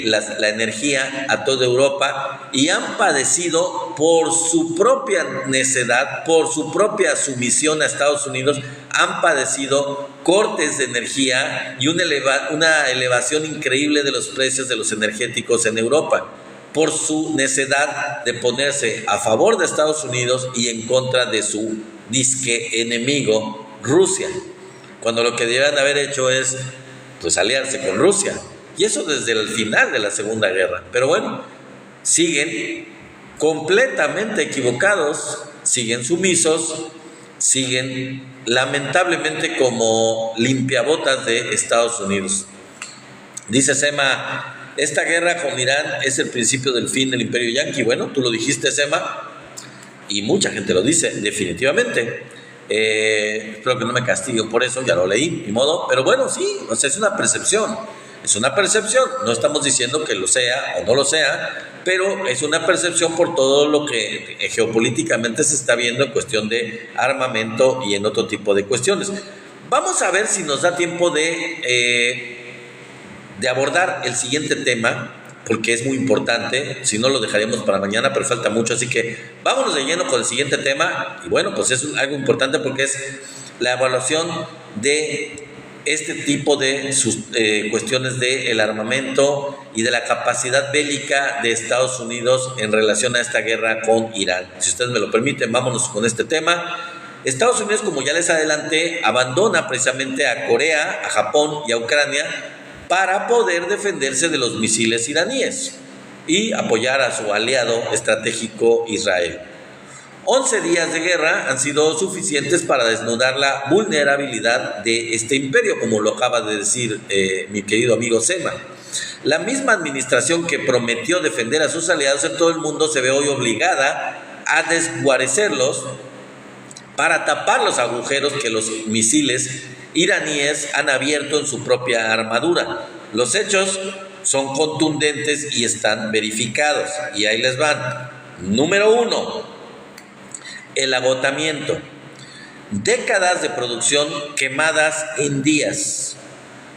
la energía a toda Europa, y han padecido por su propia necedad, por su propia sumisión a Estados Unidos, han padecido cortes de energía y una elevación increíble de los precios de los energéticos en Europa, por su necedad de ponerse a favor de Estados Unidos y en contra de su disque enemigo, Rusia, cuando lo que debían haber hecho es pues aliarse con Rusia, y eso desde el final de la Segunda Guerra. Pero bueno, siguen completamente equivocados, siguen sumisos, siguen lamentablemente como limpiabotas de Estados Unidos. Dice Sema, esta guerra con Irán es el principio del fin del imperio yanqui. Bueno, tú lo dijiste, Sema, y mucha gente lo dice, definitivamente. Espero que no me castiguen por eso, ya lo leí, ni modo, pero bueno, sí, o sea, es una percepción, no estamos diciendo que lo sea o no lo sea, pero es una percepción por todo lo que geopolíticamente se está viendo en cuestión de armamento y en otro tipo de cuestiones. Vamos a ver si nos da tiempo de abordar el siguiente tema, porque es muy importante, si no lo dejaríamos para mañana, pero falta mucho, así que vámonos de lleno con el siguiente tema. Y bueno, pues es algo importante porque es la evaluación de este tipo de cuestiones del armamento y de la capacidad bélica de Estados Unidos en relación a esta guerra con Irán. Si ustedes me lo permiten, vámonos con este tema. Estados Unidos, como ya les adelanté, abandona precisamente a Corea, a Japón y a Ucrania para poder defenderse de los misiles iraníes y apoyar a su aliado estratégico Israel. 11 días de guerra han sido suficientes para desnudar la vulnerabilidad de este imperio, como lo acaba de decir mi querido amigo Sema. La misma administración que prometió defender a sus aliados en todo el mundo se ve hoy obligada a desguarecerlos para tapar los agujeros que los misiles iraníes han abierto en su propia armadura. Los hechos son contundentes y están verificados, y ahí les van. Número 1, el agotamiento. Décadas de producción quemadas en días.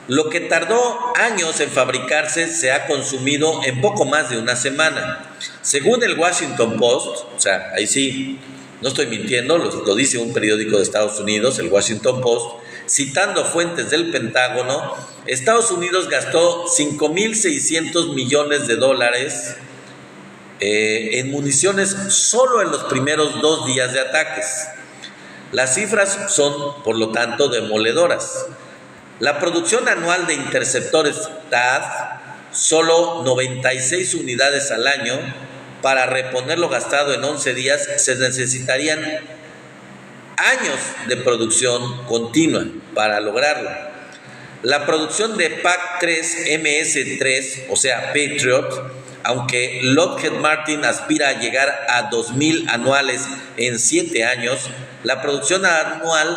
Lo que tardó años en fabricarse se ha consumido en poco más de una semana. Según el Washington Post, o sea, ahí sí, no estoy mintiendo, lo dice un periódico de Estados Unidos, el Washington Post, citando fuentes del Pentágono, Estados Unidos gastó $5,600 millones en municiones solo en los primeros 2 días de ataques. Las cifras son, por lo tanto, demoledoras. La producción anual de interceptores THAAD, solo 96 unidades al año. Para reponer lo gastado en 11 días se necesitarían años de producción continua para lograrlo. La producción de PAC-3 MS-3, o sea, Patriot, aunque Lockheed Martin aspira a llegar a 2,000 anuales en 7 años, la producción actual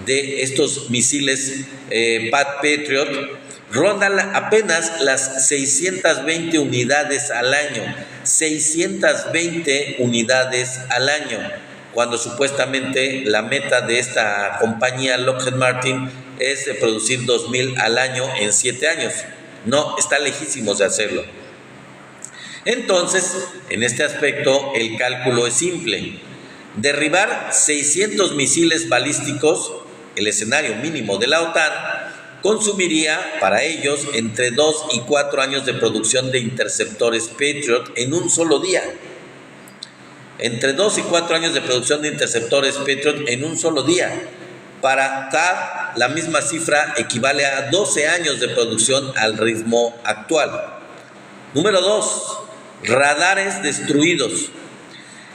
de estos misiles Patriot rondan apenas las 620 unidades al año. 620 unidades al año, cuando supuestamente la meta de esta compañía Lockheed Martin es de producir 2,000 al año en 7 años. No, está lejísimos de hacerlo. Entonces, en este aspecto, el cálculo es simple. Derribar 600 misiles balísticos, el escenario mínimo de la OTAN, consumiría para ellos entre 2 y 4 años de producción de interceptores Patriot en un solo día. Entre 2 y 4 años de producción de interceptores Patriot en un solo día. Para THAAD, la misma cifra equivale a 12 años de producción al ritmo actual. Número 2, radares destruidos.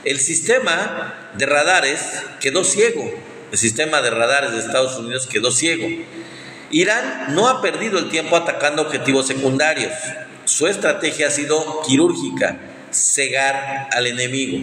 El sistema de radares quedó ciego. El sistema de radares de Estados Unidos quedó ciego. Irán no ha perdido el tiempo atacando objetivos secundarios. Su estrategia ha sido quirúrgica, cegar al enemigo.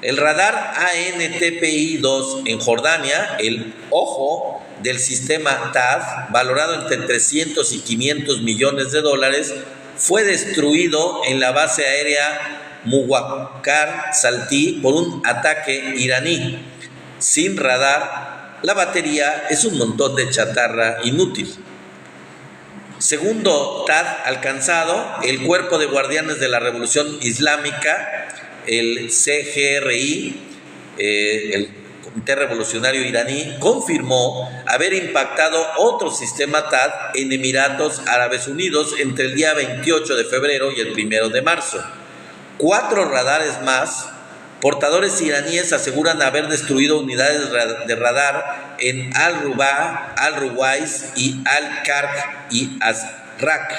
El radar ANTPI-2 en Jordania, el ojo del sistema THAAD, valorado entre 300 y 500 millones de dólares, fue destruido en la base aérea Muwakkar Salti por un ataque iraní. Sin radar, la batería es un montón de chatarra inútil. Segundo THAAD alcanzado, el Cuerpo de Guardianes de la Revolución Islámica, el CGRI, el Comité Revolucionario Iraní, confirmó haber impactado otro sistema THAAD en Emiratos Árabes Unidos entre el día 28 de febrero y el 1 de marzo. 4 radares más, portadores iraníes, aseguran haber destruido unidades de radar en Al-Ruba, Al-Ruwais y Al-Karj y Azraq.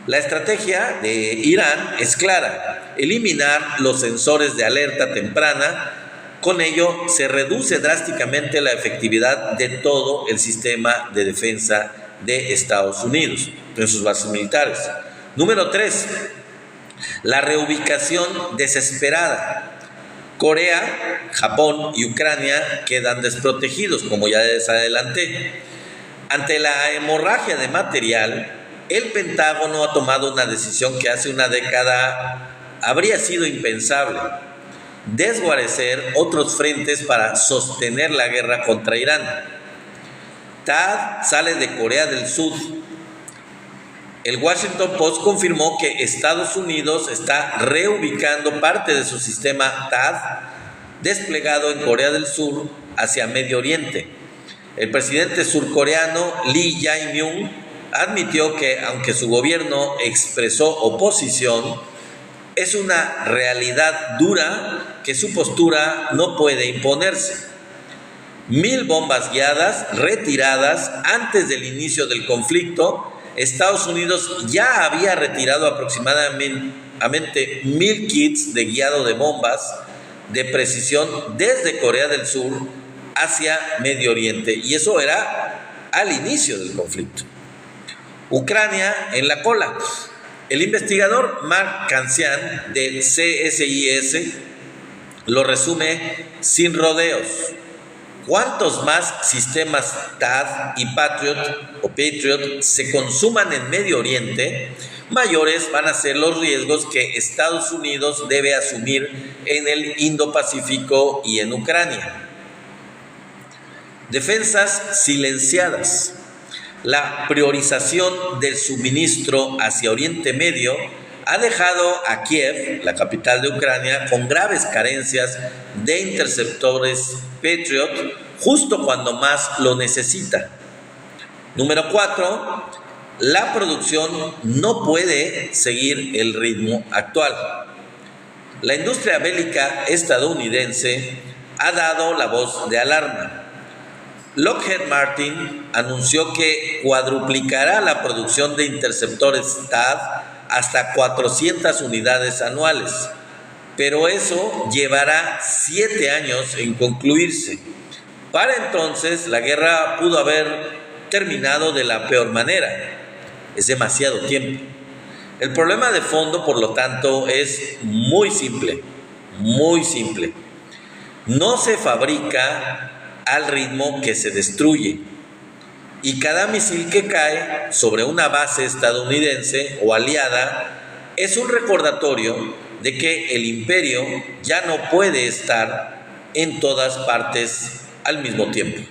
La estrategia de Irán es clara: eliminar los sensores de alerta temprana. Con ello se reduce drásticamente la efectividad de todo el sistema de defensa de Estados Unidos en sus bases militares. Número 3. La reubicación desesperada. Corea, Japón y Ucrania quedan desprotegidos, como ya les adelanté. Ante la hemorragia de material, el Pentágono ha tomado una decisión que hace una década habría sido impensable: desguarecer otros frentes para sostener la guerra contra Irán. THAAD sale de Corea del Sur. El Washington Post confirmó que Estados Unidos está reubicando parte de su sistema THAAD desplegado en Corea del Sur hacia Medio Oriente. El presidente surcoreano Lee Jae-myung admitió que, aunque su gobierno expresó oposición, es una realidad dura que su postura no puede imponerse. 1,000 bombas guiadas retiradas antes del inicio del conflicto. Estados Unidos ya había retirado aproximadamente 1,000 kits de guiado de bombas de precisión desde Corea del Sur hacia Medio Oriente, y eso era al inicio del conflicto. Ucrania en la cola. El investigador Mark Cancian del CSIS lo resume sin rodeos: cuantos más sistemas THAAD y Patriot se consuman en Medio Oriente, mayores van a ser los riesgos que Estados Unidos debe asumir en el Indo-Pacífico y en Ucrania. Defensas silenciadas. La priorización del suministro hacia Oriente Medio ha dejado a Kiev, la capital de Ucrania, con graves carencias de interceptores Patriot justo cuando más lo necesita. Número 4. La producción no puede seguir el ritmo actual. La industria bélica estadounidense ha dado la voz de alarma. Lockheed Martin anunció que cuadruplicará la producción de interceptores THAAD hasta 400 unidades anuales, pero eso llevará 7 años en concluirse. Para entonces, la guerra pudo haber terminado de la peor manera. Es demasiado tiempo. El problema de fondo, por lo tanto, es muy simple, muy simple. No se fabrica al ritmo que se destruye, y cada misil que cae sobre una base estadounidense o aliada es un recordatorio de que el imperio ya no puede estar en todas partes al mismo tiempo.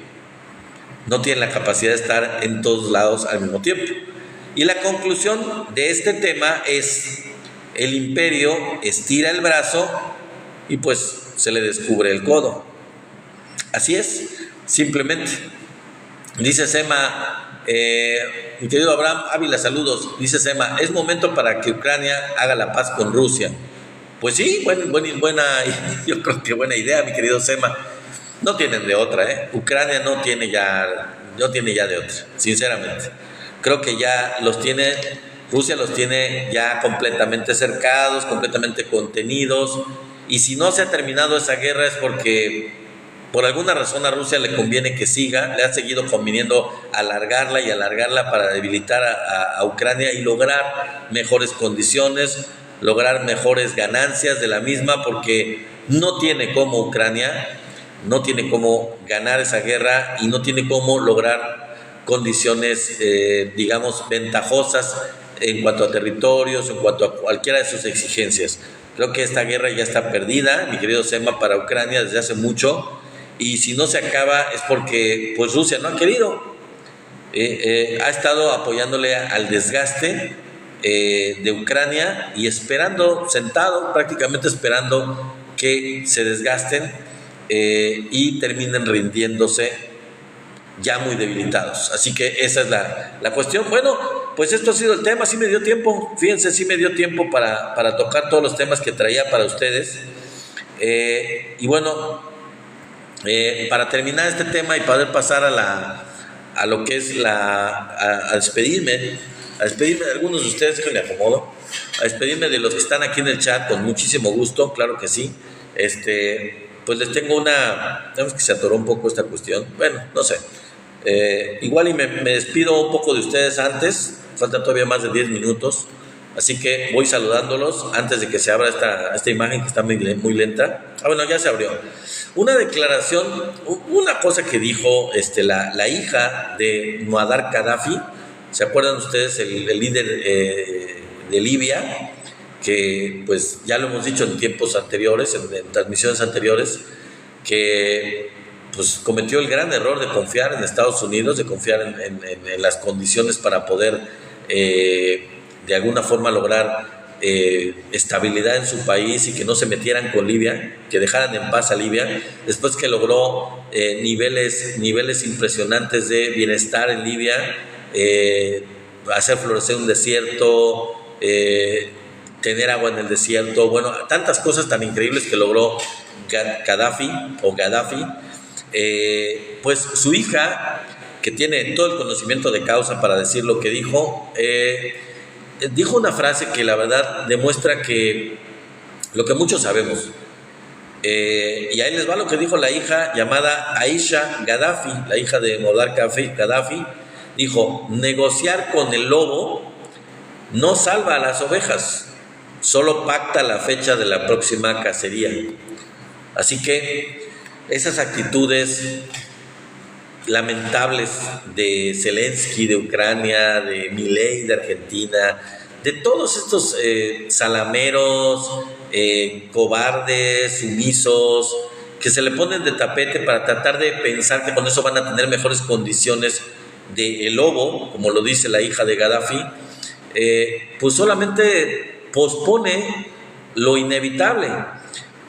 No tiene la capacidad de estar en todos lados al mismo tiempo. Y la conclusión de este tema es: el imperio estira el brazo y pues se le descubre el codo. Así es, simplemente. Dice Sema, mi querido Abraham Ávila, saludos. Dice Sema: es momento para que Ucrania haga la paz con Rusia. Pues sí, buena, yo creo que buena idea, mi querido Sema. No tienen de otra, Ucrania no tiene ya de otra, sinceramente. Creo que ya Rusia los tiene ya completamente cercados, completamente contenidos, y si no se ha terminado esa guerra es porque por alguna razón a Rusia le conviene que siga, le ha seguido conviniendo alargarla para debilitar a Ucrania y lograr mejores condiciones, lograr mejores ganancias de la misma, porque no tiene cómo Ucrania, no tiene cómo ganar esa guerra y no tiene cómo lograr condiciones, digamos, ventajosas en cuanto a territorios, en cuanto a cualquiera de sus exigencias. Creo que esta guerra ya está perdida, mi querido Sema, para Ucrania desde hace mucho, y si no se acaba es porque pues Rusia no ha querido. Ha estado apoyándole al desgaste de Ucrania y esperando, sentado, prácticamente esperando que se desgasten y terminen rindiéndose ya muy debilitados. Así que esa es la cuestión. Bueno, pues esto ha sido el tema. Sí me dio tiempo, fíjense, sí me dio tiempo para tocar todos los temas que traía para ustedes. Y bueno, para terminar este tema y poder pasar a lo que es a despedirme de algunos de ustedes, que me acomodo, a despedirme de los que están aquí en el chat con muchísimo gusto, claro que sí. Pues les tengo tenemos que se atoró un poco esta cuestión, bueno, no sé, igual y me despido un poco de ustedes antes, faltan todavía más de 10 minutos, así que voy saludándolos antes de que se abra esta imagen que está muy lenta. Bueno, ya se abrió. Una declaración, una cosa que dijo la hija de Muammar Gaddafi. ¿Se acuerdan ustedes el líder de Libia? Que pues ya lo hemos dicho en tiempos anteriores, en transmisiones anteriores, que pues cometió el gran error de confiar en Estados Unidos, de confiar en las condiciones para poder de alguna forma lograr estabilidad en su país y que no se metieran con Libia, que dejaran en paz a Libia, después que logró niveles impresionantes de bienestar en Libia, hacer florecer un desierto, tener agua en el desierto, bueno, tantas cosas tan increíbles que logró Gaddafi, pues su hija, que tiene todo el conocimiento de causa para decir lo que dijo, dijo una frase que la verdad demuestra que lo que muchos sabemos, y ahí les va lo que dijo la hija llamada Aisha Gaddafi, la hija de Muammar Gaddafi. Dijo: negociar con el lobo no salva a las ovejas, solo pacta la fecha de la próxima cacería. Así que esas actitudes lamentables de Zelensky de Ucrania, de Milei de Argentina, de todos estos salameros, cobardes, sumisos, que se le ponen de tapete para tratar de pensar que con eso van a tener mejores condiciones del lobo, como lo dice la hija de Gaddafi, pues solamente pospone lo inevitable,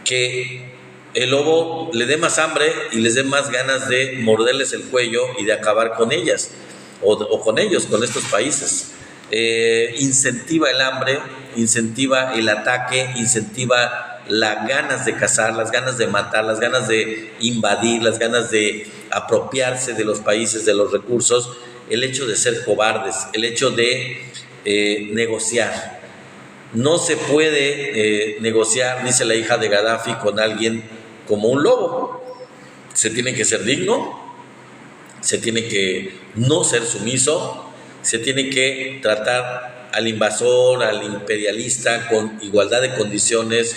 que el lobo le dé más hambre y les dé más ganas de morderles el cuello y de acabar con ellas o con ellos, con estos países. Incentiva el hambre, incentiva el ataque, incentiva las ganas de cazar, las ganas de matar, las ganas de invadir, las ganas de apropiarse de los países, de los recursos, el hecho de ser cobardes, el hecho de negociar. No se puede negociar, dice la hija de Gaddafi, con alguien como un lobo. Se tiene que ser digno, se tiene que no ser sumiso, se tiene que tratar al invasor, al imperialista con igualdad de condiciones,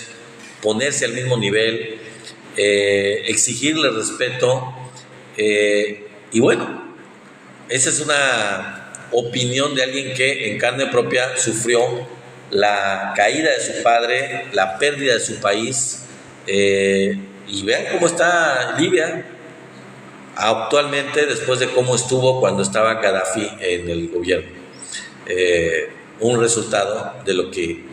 ponerse al mismo nivel, exigirle respeto, y bueno, esa es una opinión de alguien que en carne propia sufrió la caída de su padre, la pérdida de su país, y vean cómo está Libia actualmente después de cómo estuvo cuando estaba Gaddafi en el gobierno. Un resultado de lo que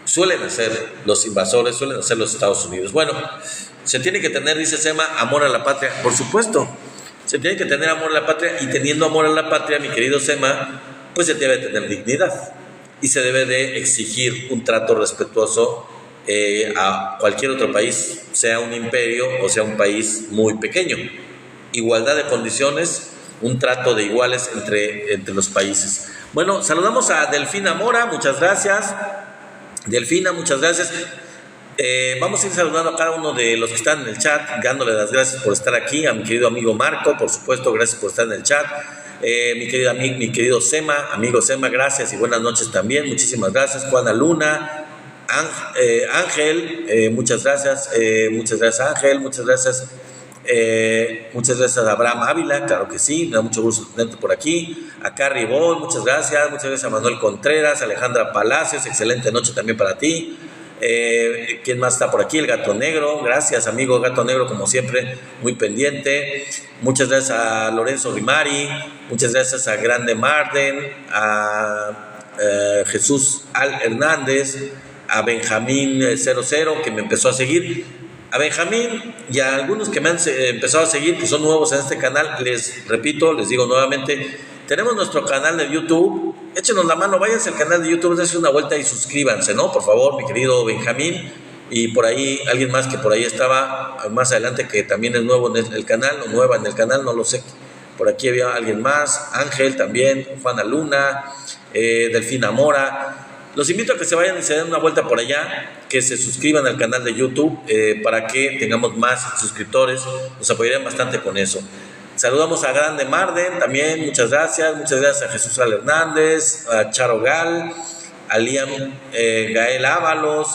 suelen hacer los invasores, suelen hacer los Estados Unidos. Bueno, se tiene que tener, dice Sema, amor a la patria. Por supuesto, se tiene que tener amor a la patria, y teniendo amor a la patria, mi querido Sema, pues se debe tener dignidad y se debe de exigir un trato respetuoso a cualquier otro país, sea un imperio o sea un país muy pequeño. Igualdad de condiciones, un trato de iguales entre los países. Bueno, saludamos a Delfina Mora, muchas gracias. Delfina, muchas gracias. Vamos a ir saludando a cada uno de los que están en el chat, dándole las gracias por estar aquí. A mi querido amigo Marco, por supuesto, gracias por estar en el chat. Mi querido Sema, amigo Sema, gracias y buenas noches también, muchísimas gracias. Juana Luna, Ángel, muchas gracias Ángel, muchas gracias a Abraham Ávila, claro que sí, me da mucho gusto tenerte por aquí. A Carrie Ball, muchas gracias a Manuel Contreras, Alejandra Palacios, excelente noche también para ti. ¿Quién más está por aquí? El Gato Negro, gracias amigo Gato Negro, como siempre, muy pendiente. Muchas gracias a Lorenzo Rimari, muchas gracias a Grande Marden, a Jesús Al Hernández, a Benjamín 00 que me empezó a seguir. A Benjamín y a algunos que me han empezado a seguir, que son nuevos en este canal, les repito, les digo nuevamente, tenemos nuestro canal de YouTube, échenos la mano, váyanse al canal de YouTube, dense una vuelta y suscríbanse, ¿no? Por favor, mi querido Benjamín, y por ahí, alguien más que por ahí estaba más adelante, que también es nuevo en el canal, o nueva en el canal, no lo sé, por aquí había alguien más, Ángel también, Juana Luna, Delfina Mora. Los invito a que se vayan y se den una vuelta por allá, que se suscriban al canal de YouTube para que tengamos más suscriptores, nos apoyarían bastante con eso. Saludamos a Grande Marden también, muchas gracias a Jesús Al Hernández, a Charo Gal, a Liam Gael Ábalos,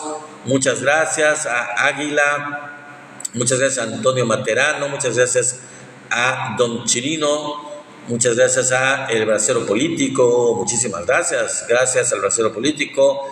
muchas gracias a Águila, muchas gracias a Antonio Materano, muchas gracias a Don Chirino, muchas gracias a El Bracero Político, muchísimas gracias al Bracero Político,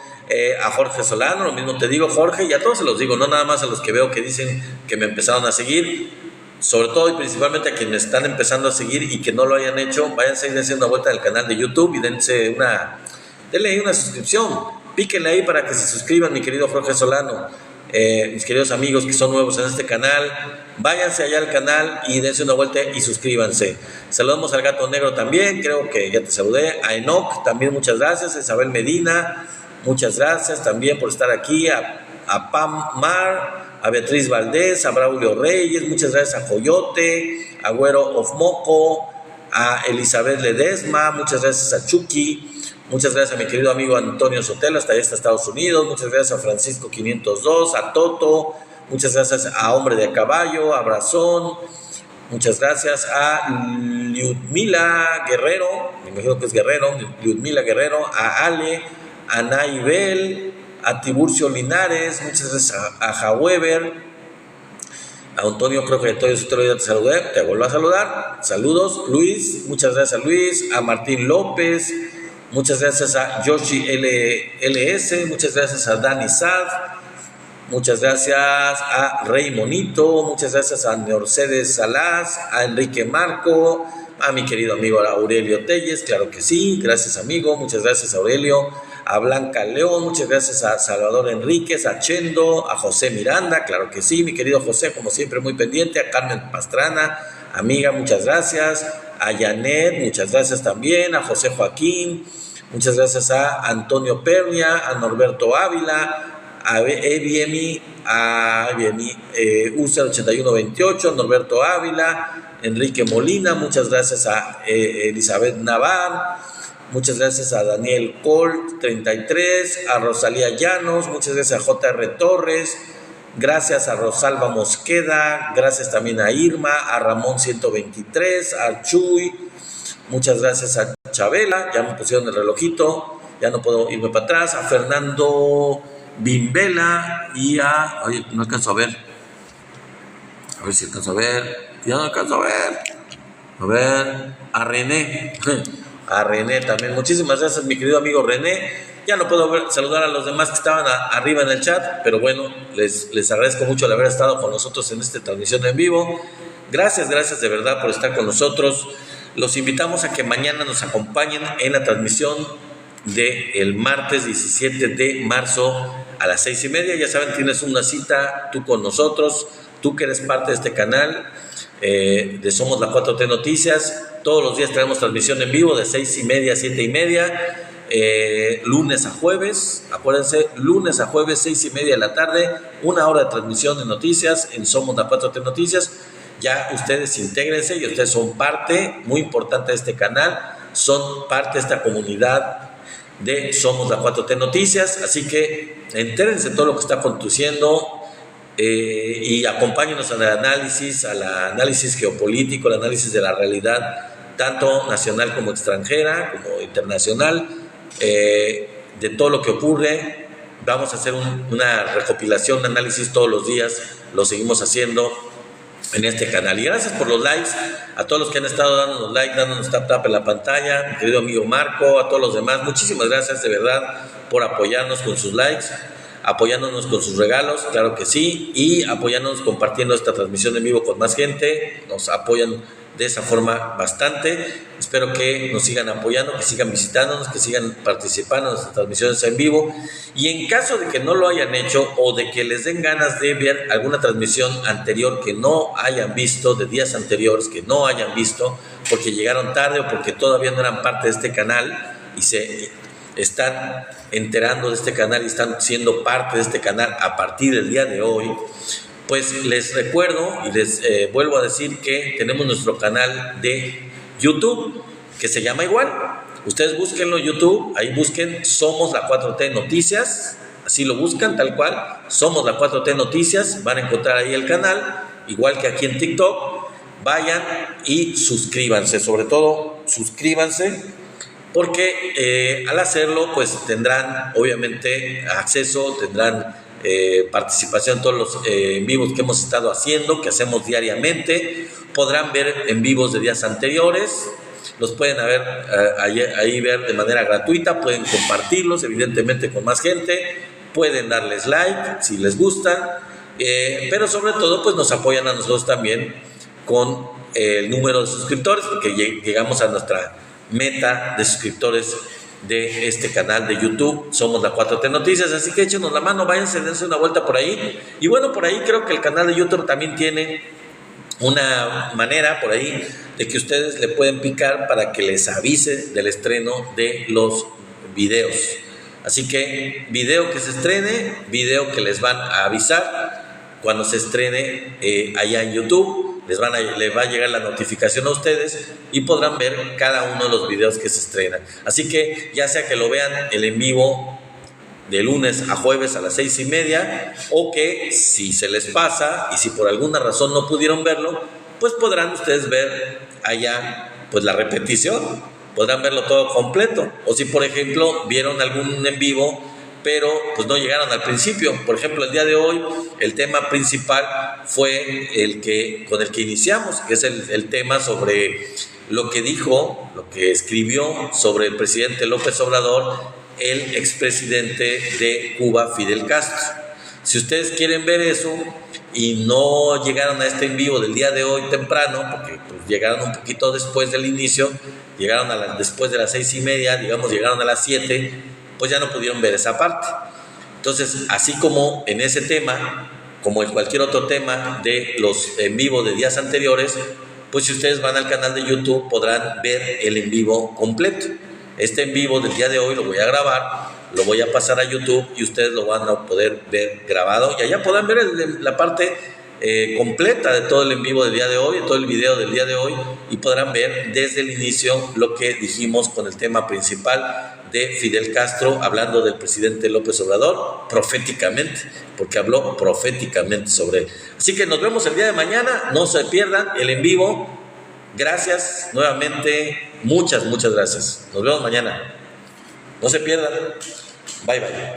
a Jorge Solano, lo mismo te digo Jorge, y a todos se los digo, no nada más a los que veo que dicen que me empezaron a seguir, sobre todo y principalmente a quienes me están empezando a seguir y que no lo hayan hecho, váyanse a ir haciendo una vuelta al canal de YouTube y denle ahí una suscripción, píquenle ahí para que se suscriban, mi querido Jorge Solano. Mis queridos amigos que son nuevos en este canal, váyanse allá al canal y dense una vuelta y suscríbanse. Saludamos al Gato Negro también, creo que ya te saludé, a Enoch también, muchas gracias, a Isabel Medina, muchas gracias también por estar aquí, a Pam Mar, a Beatriz Valdés, a Braulio Reyes, muchas gracias a Coyote, a Güero of Moco, a Elizabeth Ledesma, muchas gracias a Chucky. Muchas gracias a mi querido amigo Antonio Sotelo, hasta allá hasta Estados Unidos. Muchas gracias a Francisco 502, a Toto. Muchas gracias a Hombre de Caballo, a Brazón. Muchas gracias a Liudmila Guerrero, me imagino que es Guerrero, Liudmila Guerrero, a Ale, a Naibel, a Tiburcio Linares. Muchas gracias a Jaweber, a Antonio, creo que Antonio Sotelo ya te saludé, te vuelvo a saludar. Saludos, Luis, muchas gracias a Luis, a Martín López. Muchas gracias a Yoshi LS, muchas gracias a Dani Sad, muchas gracias a Rey Monito, muchas gracias a Mercedes Salas, a Enrique Marco, a mi querido amigo Aurelio Telles, claro que sí, gracias amigo, muchas gracias a Aurelio, a Blanca León, muchas gracias a Salvador Enríquez, a Chendo, a José Miranda, claro que sí, mi querido José, como siempre muy pendiente, a Carmen Pastrana, amiga, muchas gracias, a Janet, muchas gracias también, a José Joaquín, muchas gracias a Antonio Pernia, a Norberto Ávila, a EBMI, USA 8128, Norberto Ávila, Enrique Molina, muchas gracias a Elizabeth Navar, muchas gracias a Daniel Colt 33, a Rosalía Llanos, muchas gracias a JR Torres, gracias a Rosalba Mosqueda, gracias también a Irma, a Ramón 123, a Chuy, muchas gracias a Chabela, ya me pusieron el relojito, ya no puedo irme para atrás, a Fernando Bimbela y a... Oye, no alcanzo a ver si alcanzo a ver, ya no alcanzo a ver, a René, a René también, muchísimas gracias mi querido amigo René, ya no puedo saludar a los demás que estaban arriba en el chat, pero bueno, les agradezco mucho el haber estado con nosotros en esta transmisión en vivo, gracias de verdad por estar con nosotros. Los invitamos a que mañana nos acompañen en la transmisión del martes 17 de marzo a las 6:30. Ya saben, tienes una cita tú con nosotros, tú que eres parte de este canal de Somos la 4T Noticias. Todos los días tenemos transmisión en vivo de 6:30 a 7:30, lunes a jueves. Acuérdense, lunes a jueves, 6:30 de la tarde, 1 hora de transmisión de noticias en Somos la 4T Noticias. Ya ustedes intégrense y ustedes son parte muy importante de este canal, son parte de esta comunidad de Somos la 4T Noticias, así que entérense de todo lo que está aconteciendo y acompáñenos al análisis geopolítico, al análisis de la realidad, tanto nacional como extranjera, como internacional, de todo lo que ocurre vamos a hacer una recopilación, un análisis todos los días, lo seguimos haciendo en este canal. Y gracias por los likes, a todos los que han estado dándonos like, dándonos tap en la pantalla, mi querido amigo Marco, a todos los demás, muchísimas gracias de verdad por apoyarnos con sus likes, apoyándonos con sus regalos, claro que sí, y apoyándonos compartiendo esta transmisión en vivo con más gente. Nos apoyan de esa forma bastante. Espero que nos sigan apoyando, que sigan visitándonos, que sigan participando en nuestras transmisiones en vivo. Y en caso de que no lo hayan hecho o de que les den ganas de ver alguna transmisión anterior que no hayan visto, de días anteriores que no hayan visto, porque llegaron tarde o porque todavía no eran parte de este canal y se están enterando de este canal y están siendo parte de este canal a partir del día de hoy, pues les recuerdo y les vuelvo a decir que tenemos nuestro canal de YouTube que se llama igual. Ustedes búsquenlo en YouTube, ahí busquen Somos la 4T Noticias, así lo buscan tal cual, Somos la 4T Noticias, van a encontrar ahí el canal, igual que aquí en TikTok. Vayan y suscríbanse, sobre todo suscríbanse, porque al hacerlo pues tendrán obviamente acceso, tendrán participación en todos los en vivos que hemos estado haciendo, que hacemos diariamente. Podrán ver en vivos de días anteriores, los pueden ver, ahí ver de manera gratuita, pueden compartirlos evidentemente con más gente, pueden darles like si les gustan, pero sobre todo pues nos apoyan a nosotros también con el número de suscriptores, porque llegamos a nuestra meta de suscriptores de este canal de YouTube, Somos la 4T Noticias. Así que échenos la mano, váyanse, dense una vuelta por ahí. Y bueno, por ahí creo que el canal de YouTube también tiene una manera por ahí de que ustedes le pueden picar para que les avise del estreno de los videos. Así que video que se estrene, video que les van a avisar cuando se estrene allá en YouTube. Les va a llegar la notificación a ustedes y podrán ver cada uno de los videos que se estrenan. Así que ya sea que lo vean el en vivo de lunes a jueves a las 6:30, o que si se les pasa y si por alguna razón no pudieron verlo, pues podrán ustedes ver allá pues la repetición, podrán verlo todo completo. O si por ejemplo vieron algún en vivo pero pues no llegaron al principio. Por ejemplo, el día de hoy el tema principal fue con el que iniciamos, que es el tema sobre lo que dijo, lo que escribió sobre el presidente López Obrador, el expresidente de Cuba, Fidel Castro. Si ustedes quieren ver eso y no llegaron a este en vivo del día de hoy temprano, porque pues, llegaron un poquito después del inicio, llegaron después de las 6:30, digamos, llegaron a las 7, pues ya no pudieron ver esa parte. Entonces, así como en ese tema, como en cualquier otro tema de los en vivo de días anteriores, pues si ustedes van al canal de YouTube podrán ver el en vivo completo. Este en vivo del día de hoy lo voy a grabar, lo voy a pasar a YouTube y ustedes lo van a poder ver grabado y allá podrán ver la parte completa de todo el en vivo del día de hoy, de todo el video del día de hoy, y podrán ver desde el inicio lo que dijimos con el tema principal de Fidel Castro, hablando del presidente López Obrador, proféticamente, porque habló proféticamente sobre él. Así que nos vemos el día de mañana, no se pierdan el en vivo. Gracias nuevamente, muchas gracias. Nos vemos mañana. No se pierdan. Bye.